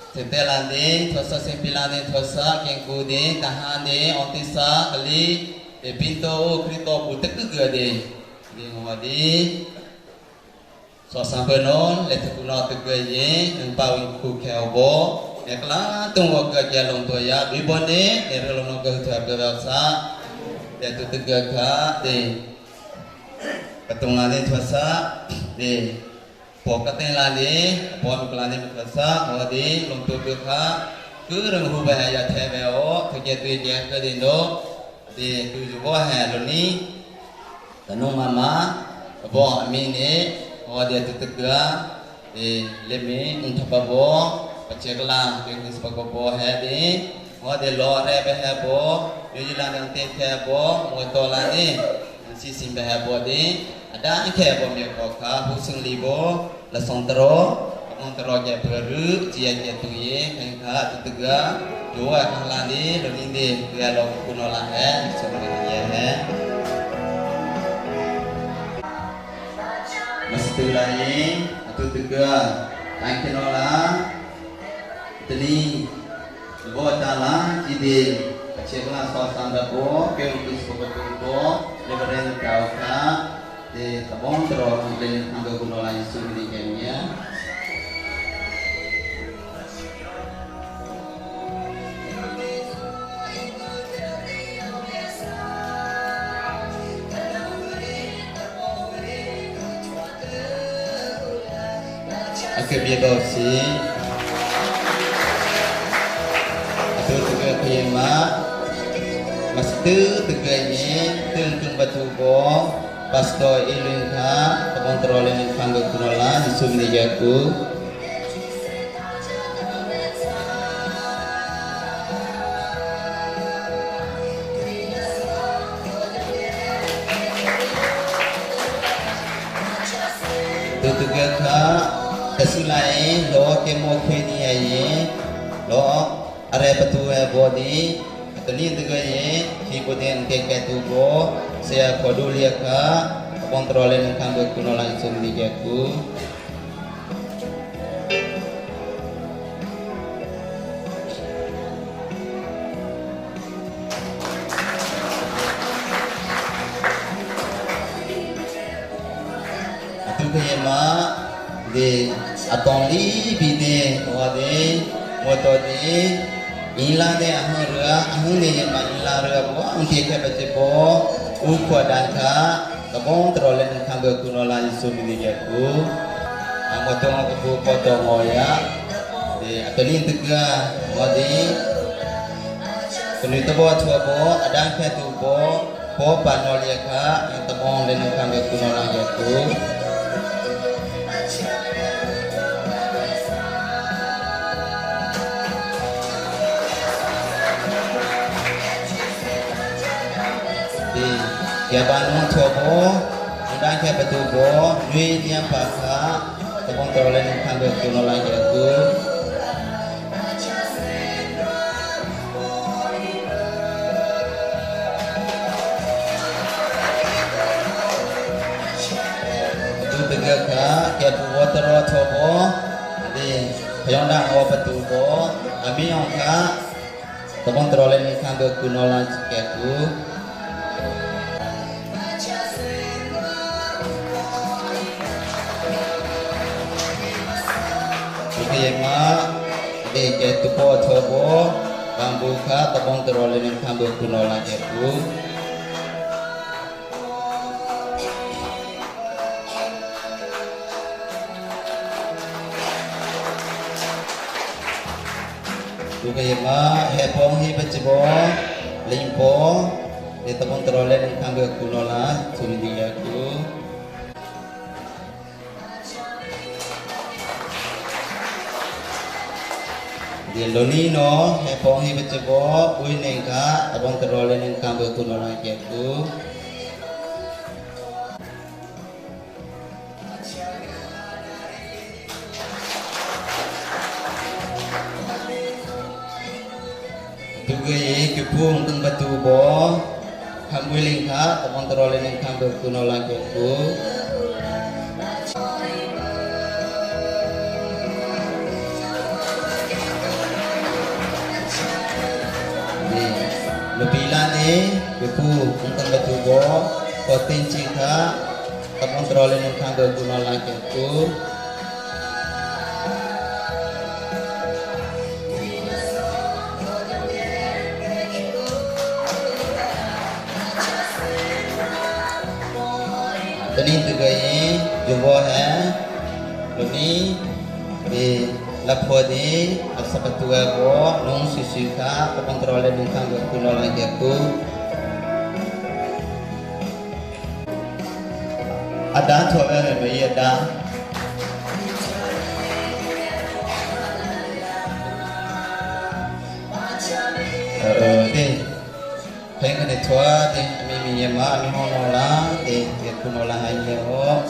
setelande thosa sempilane thosa kengku de tahane otisa kali pinto krito putek ga de ngodi so sampenon letukuno tege ye empau ku kebo ekla tungwa ga jalong toya bibone erlono ga thwa bewasa letu tege ga de katungane thosa de Pokoknya lagi, pokoknya berkasa, mudi untuk berkah, kerana hubungan tebeo, kegiatan ke dindo, di tujuh buah loni, tanung mama, buah amini, dia tetega, di lemi untuk babo, peceklah, dengan sebagai buah di, dia lore behabo, jualan yang tehabo, mutolani, sisi behabo di. Ada ikhlas bermegah kah, pusing libo, lasantro, lasantro je beru, jia tuye, kengkah tetega, dua kalani, lelindi, kalau kuno lah sebenarnya. Masih lain, atau tega, kengkinola, tadi, buat dalam, jadi, kecillah suasana dapur, keuntungan seperti lebaran kau kah. Di tabung terus mungkin angka guna lain suri kemia. Oke biar dosi. Atau tegak kema. Mas tu tegaknya tengkung batu bong. Pasto ilingka teroleh ni kanggo kunola disumni jaku tutuga ka kesulai lo kemo khini aye lo are patue body atani tuga ye hipoten ke tu bo saya kodulia ka kontrole nang kanggo kunola disumni jaku Kema de atoli bide wade motode ila de ahura ahune ma ila ra bo angke ke bace bo uko danka kabong trole nang kanggo kunola isumi de jaku amotong ko foto moya de atoli tega wade penito bo thua bo adang ke tu bo panolia ka yang tabong de nang kanggo kunola jaku Kaya banung cobo, undang kaya betul bo, nui niam baka, tepung teroleh nang kanggo kunola jaku. Tu tega ka, kaya buat terus cobo, di kaya undang awa betul bo, kami yang ka, tepung teroleh nang kanggo kunola jaku. Kema de ke tupo thobo bambuka tabong terole ning kanggo kunola jaku Kema hepong hi becibo limpo de tabong terole ning kanggo kunola sumdi jaku Di lonino hepong hi becebo ui nengka abang terole neng kanggo kunola jaku tuga ye kepung teng batu bo kambui lengka abang terole neng kanggo kunola jaku Lebih lagi, ibu untuk betubo, potensi ka, kamu teroleh nang kanggo kunola jaku. Tadi juga ini, jumbo ha, ini di lapodi asapatuwa ko nung sisika kakontrole nung kanggo kunola jaku ada thobe me yada de pengen de thoa de mi yama mi honola de kunola hayo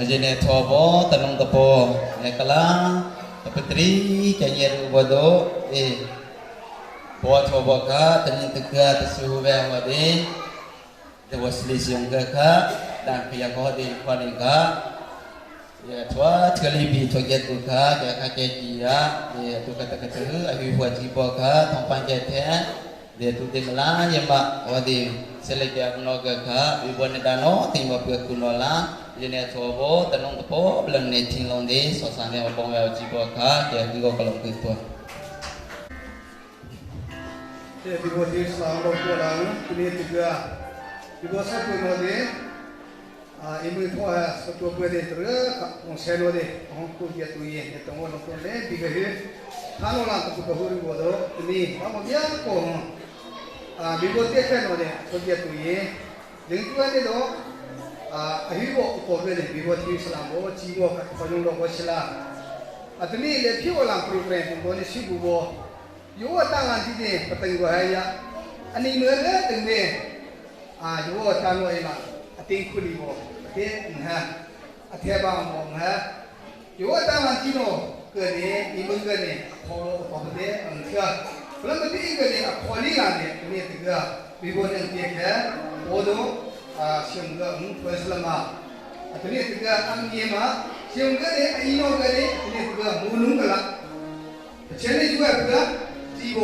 Ajene thobo tanung tepo nekala petri kaya rubodo bo thobo ka tanin tega tesu we wade de wasli siung ka dan pia ko di panika ya thwa kali bi thoget ka ya ka ke dia ya tu kata kata ahi buat jibo ka thompan je the de tu de mala ya ma wade selekya noga ka ibon dano timba pe kunola Jene thobo tanong tepo belang ne tinglong de sosane obong ya jibo ka ke gigo kolong kitu. Te bibo de salam ko lang kini tiga bibo sa ko no de อิมือทั่วสตัวเพื่อเด็ดเรือของเชลโลเดของกูเดียตุยเนี่ยตรงวันตรงเล่ปีกเหือท่านเราต้องกูรู้ว่าตัวนี้ว่ามันยากกว่าบิโกเตะแค่โน่เดกูเดียตุยดึงตัวเนี่ยตัวฮิโบกูเพื่อเด็บิโกที่สลามโบจีโบกับพยุงโลกศิลาตัวนี้เลี้ยพี่ว่าหลังโปรแกรมตัวนี้ชิบุโบอยู่ว่าตั้งงานที่นี่ปฏิบัติให้ยาอันนี้เมื่อเรื่องตึงเนี่ยอยู่ว่าท่านว่าอย่างไรติงคุลีโบเทียนฮะเทียบางมองฮะอยู่ว่าตั้งวันที่โน่เกิดเนี่ยอีมึงเกิดเนี่ยพอเดียเชื่อแล้วมันที่เกิดเนี่ยพอนี่กันเนี่ยนี่ถึงก็วิบูลย์เทียแค่โอ้ดูเชื่อมก็เพื่อสลมาตัวนี้ถึงก็อันนี้มาเชื่อมก็เนี่ยอีโน่ก็เนี่ยนี่ถึงก็มูนุ่งกันละเชื่อเนี่ยช่วยเพื่อจีโบ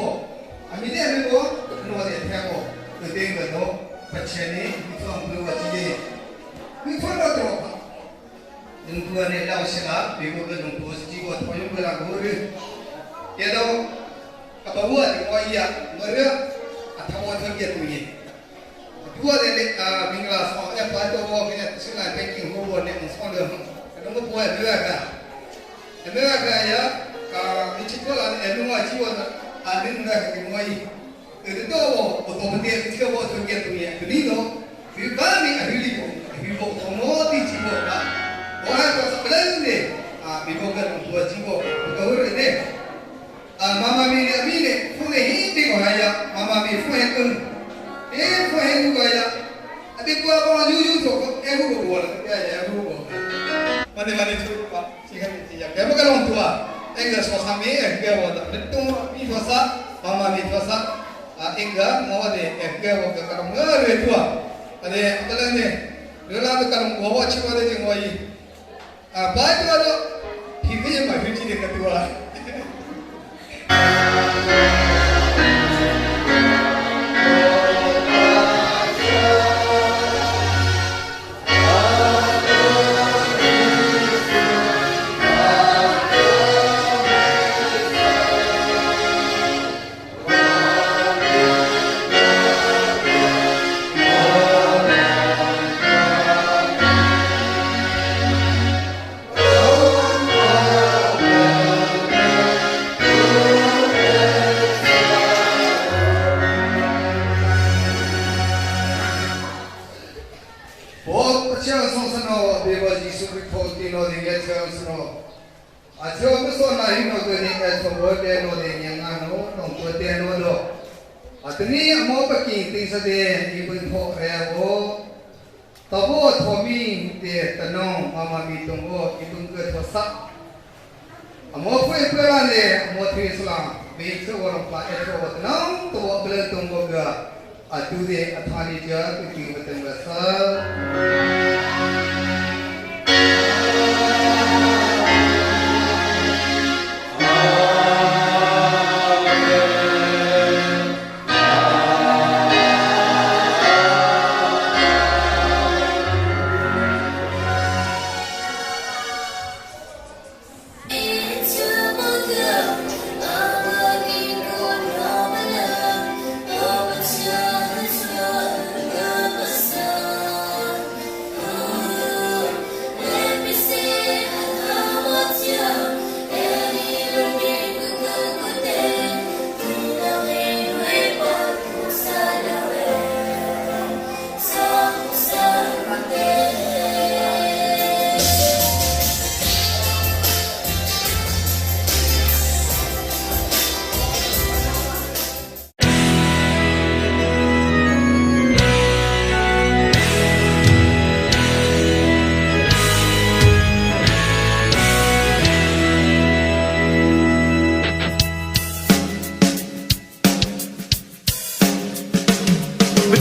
อันนี้เนี่ยไม่โบโน่เนี่ยแค่โบเกิดเองก็โน่ปัจเจนี้ที่ต้องรู้ว่าจีคือทุกเราตัวนึกว่าเนี่ยเราเสียละบิโก้ก็นึกว่าจีโก้ทำยังไงล่ะกูรู้เดี๋ยวกับบัวที่ว่าอย่างเมื่อเรื่องทำวันที่เกิดตัวนี้บัวเนี่ยมิงลาสองอย่างตัวบัวเนี่ยสิ่งไหนเป็นกิ่งบัวเนี่ยมันสองเรื่องแต่ต้องบัวเรื่องกันเรื่องกันเนี่ยมิจิโก้ละเนี่ยนึกว่าจีโก้นึกว่ากิ่งบัวอีคือตัวบัวตัวมันเดียวที่บัวที่เกิดตัวนี้ตัวนี้เนาะคือบ้านมีอะไรดีกว่าบิโก้ทำโน้ตที่จีโก้ละบัวก็สับเล่นเนี่ยบิโก้ก็ตัวจีโก้ก็รู้เนี่ยมาม่ามีเนี่ยมีเนี่ยพวกเนี่ยหิ้งดีกว่าอะไรอ่ะมาม่ามีพวกเห็นกันพวกเห็นกูก็อะไรอันนี้กูว่าพอยูๆตัวก็กูก็บัวละกูก็บัวมันช่วยป่ะสิ่งที่อยากแกก็ลองตัวก็สองสามปีแกว่าแต่ตัวมีภาษามาม่ามีภาษาก็มองว่าเนี่ยแกว่าก็ลองเรื่อยตัวอันนี้ก็เลยเนี่ยเรื่องนั้นก็ลองบัวชิวอะไรจังวะยี่บ้านตัวเราพี่ก็ยังไม่รู้ที่เด็กตัวตอนนี้มอปกินติงเสดอีบุญพ่อแร่โอตะโบทอมีเตตะนองมามามีตงโออีบุญเกิดทศะมอเพื่อเพื่อนเนี่ยมอที่สลามมีเชื่อว่าเราปลาเอชวัตน้องตัวเบลตงโอกะดูเดอัฐานิจาตุกิวัตมัสสะ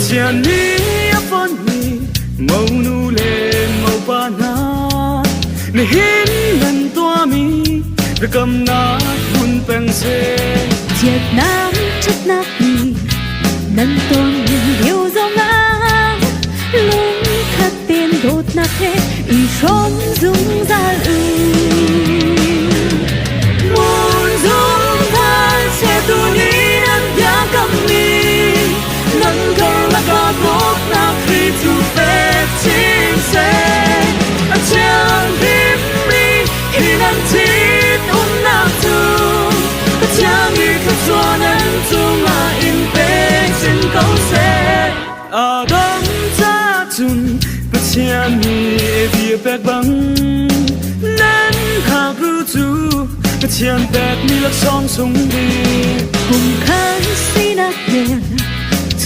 Chani apani maunu le maupana nihin nan tuami rekam na hun pense Chiết nắng chất nát đi nan tuam yêu dòng nắng lung khát tiền đốt nát thế y som dung ra muôn dung ra sẽ tu ni nan ya cầm ni nan cầu là có tốt na khi tu phép chính sẽ chú chèn tẹt mi lắc song sung đi cùng khăn si nát đèn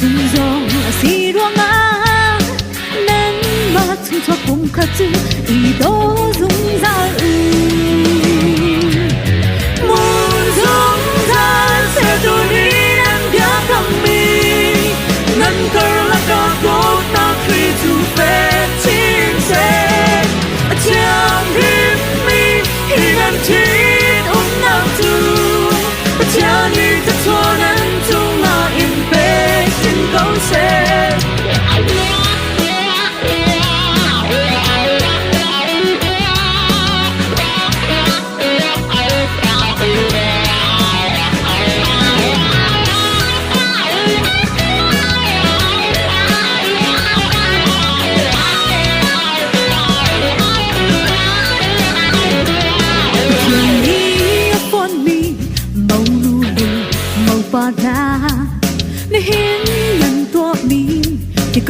chung dòng si ruang á nên mà chung cho cùng khát chữ ý đồ dung ra muốn dung ra sẽ tôi đi em biết cầm mi ngân cờ là có tốt ta khi chú về chính sẽ chẳng biết mi khi ngân chết ôm nào tu cha đi thật cho nên chung là im bế xin câu sẽ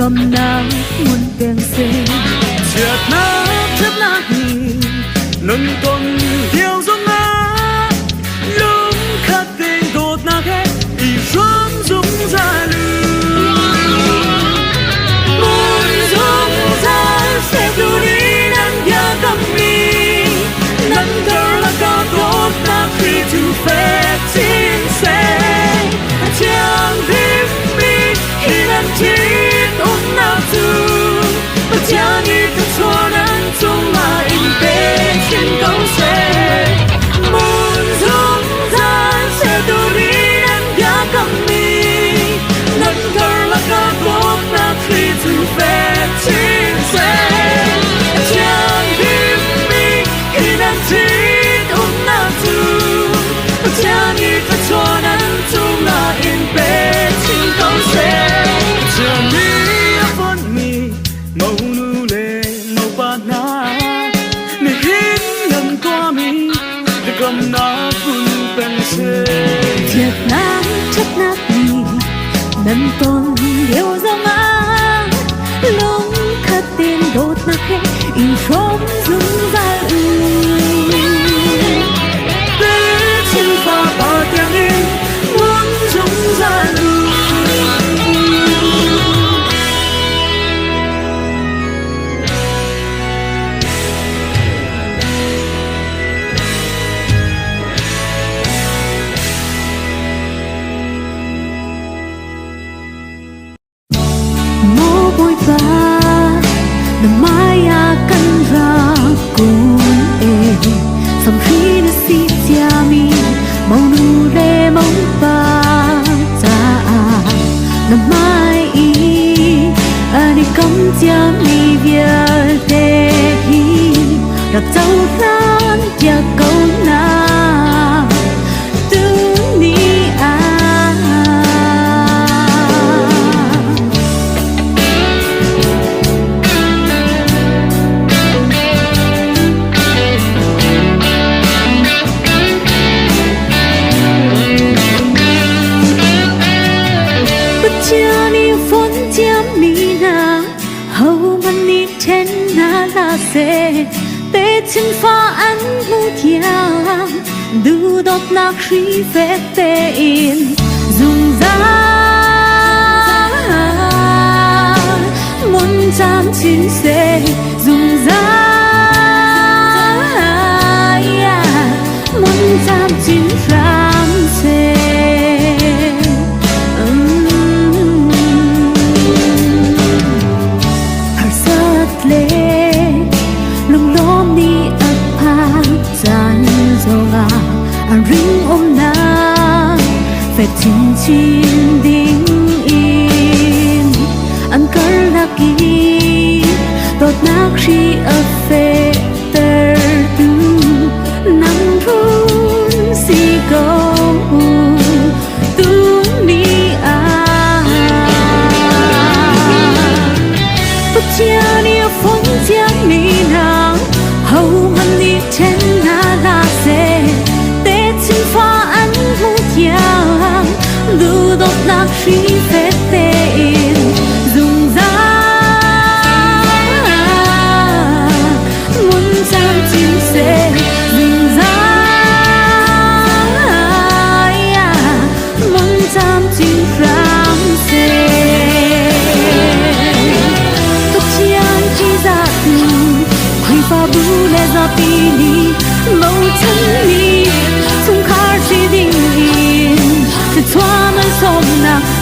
cầm nắng muôn tiếng xinh triệt nát thép nát nhì nâng tuần điều giống á lúc khát tình đột nát hết ý rõm rung ra lưng muốn rung ra sẽ đủ đi nắng gia cầm mi nâng cờ là có tốt nát khi chú phép chính sẽ chẳng biết mi khi nắng chết cha đi thật cho nên chung là im bế trên câu sẽ muốn dung ra sẽ đủ đi em đã cầm mi nâng cờ là có tốt nát khi chú phép chính sẽ chẳng biết mi khi đang chết ôm nào tu cha đi thật cho nên chung là im bế trên câu sẽ cha đi màu nu lệ màu ba na ni hít ngân toa mi để cầm na phun pen se thiệt nát chất nát mi nâng tôn điều dòng á lúc khát tiền đốt nát hết in trống rung ra để chân pha ba tiếng đi muốn rung ra Maya kan ra kun e sam khi na si tia mi mau nu le mau pa ta na mai i ani kam tia mi via te hi rak chau lan tia câu na tế chân pha ăn mu thiang du đốt nạc khí phép tê in dùng ra muốn chạm chín xe dùng ra muốn chạm chín ram xe ring ôm na phải chín chín đinh in ăn cỡ là kỳ tốt nát khi ở phê tơ tu nắng run si câu tu mi à bất chia đi phong chia mi nào hầu man đi trên na la se xin pha ăn mu thiang du đốt nát khí phép tê in dùng ra muốn chạm chín xe dùng ra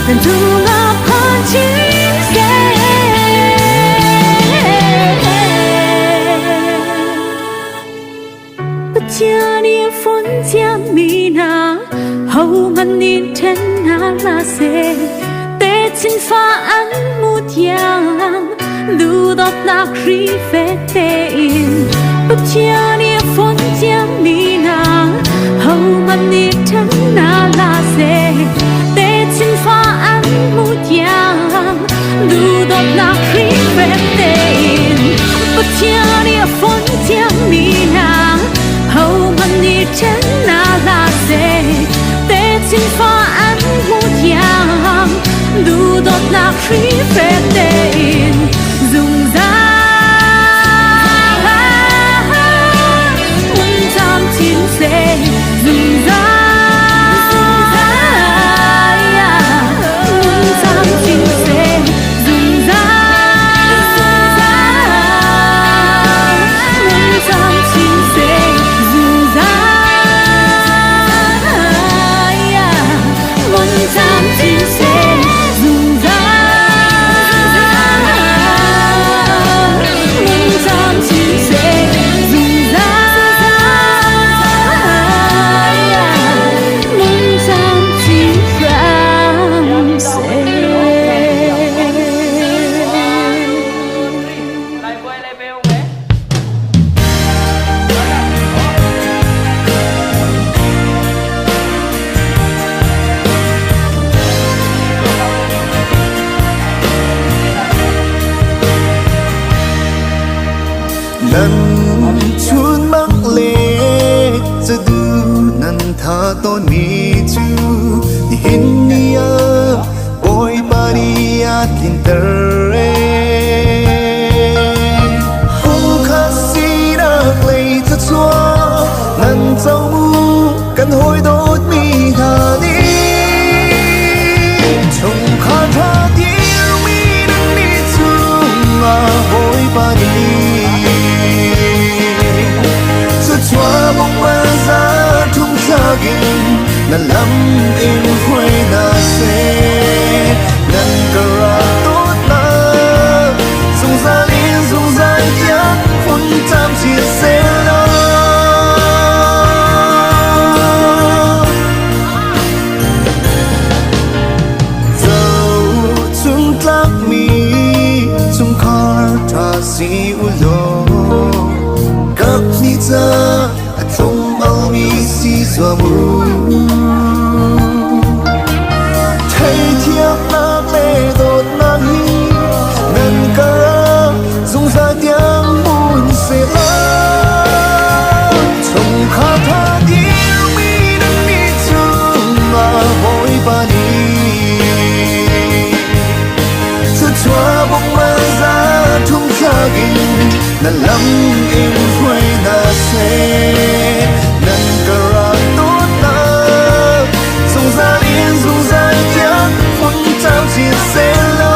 人都那怕情色。不加你风加米娜，后门你天那拉塞，得金发安木样，路到那里飞飞。不加你风加米娜，后门你天那拉塞，得金发安木样，路到那里飞飞。不加你风加米娜。后门你真那拉塞，得金发安木样，路到那里飞飞，总在问咱今世，总在问咱今世，总在问咱今世。lần chun mang lệ giờ du nan tha tôn mi chu hin nia boy baria tintere hung khasira lei ta chua nan chau mu kan hoi dot mi tha đi chung kha tha tiêu mi nan ni chu ma boy baria nan lam in khoi na se nan kara tốt na sung za liên sung za ya phun tam chia sẻ na dâu chung tlak mi chung khar tha si u lo kap ni cha chung bao mi si zua mu nan lam in khoi na se nan kara tốt na sung za liên sung za ya phun trao chia sẻ lo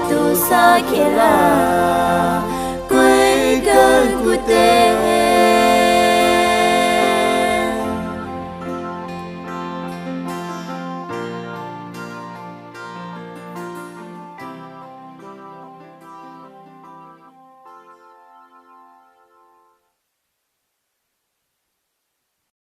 tu sa khela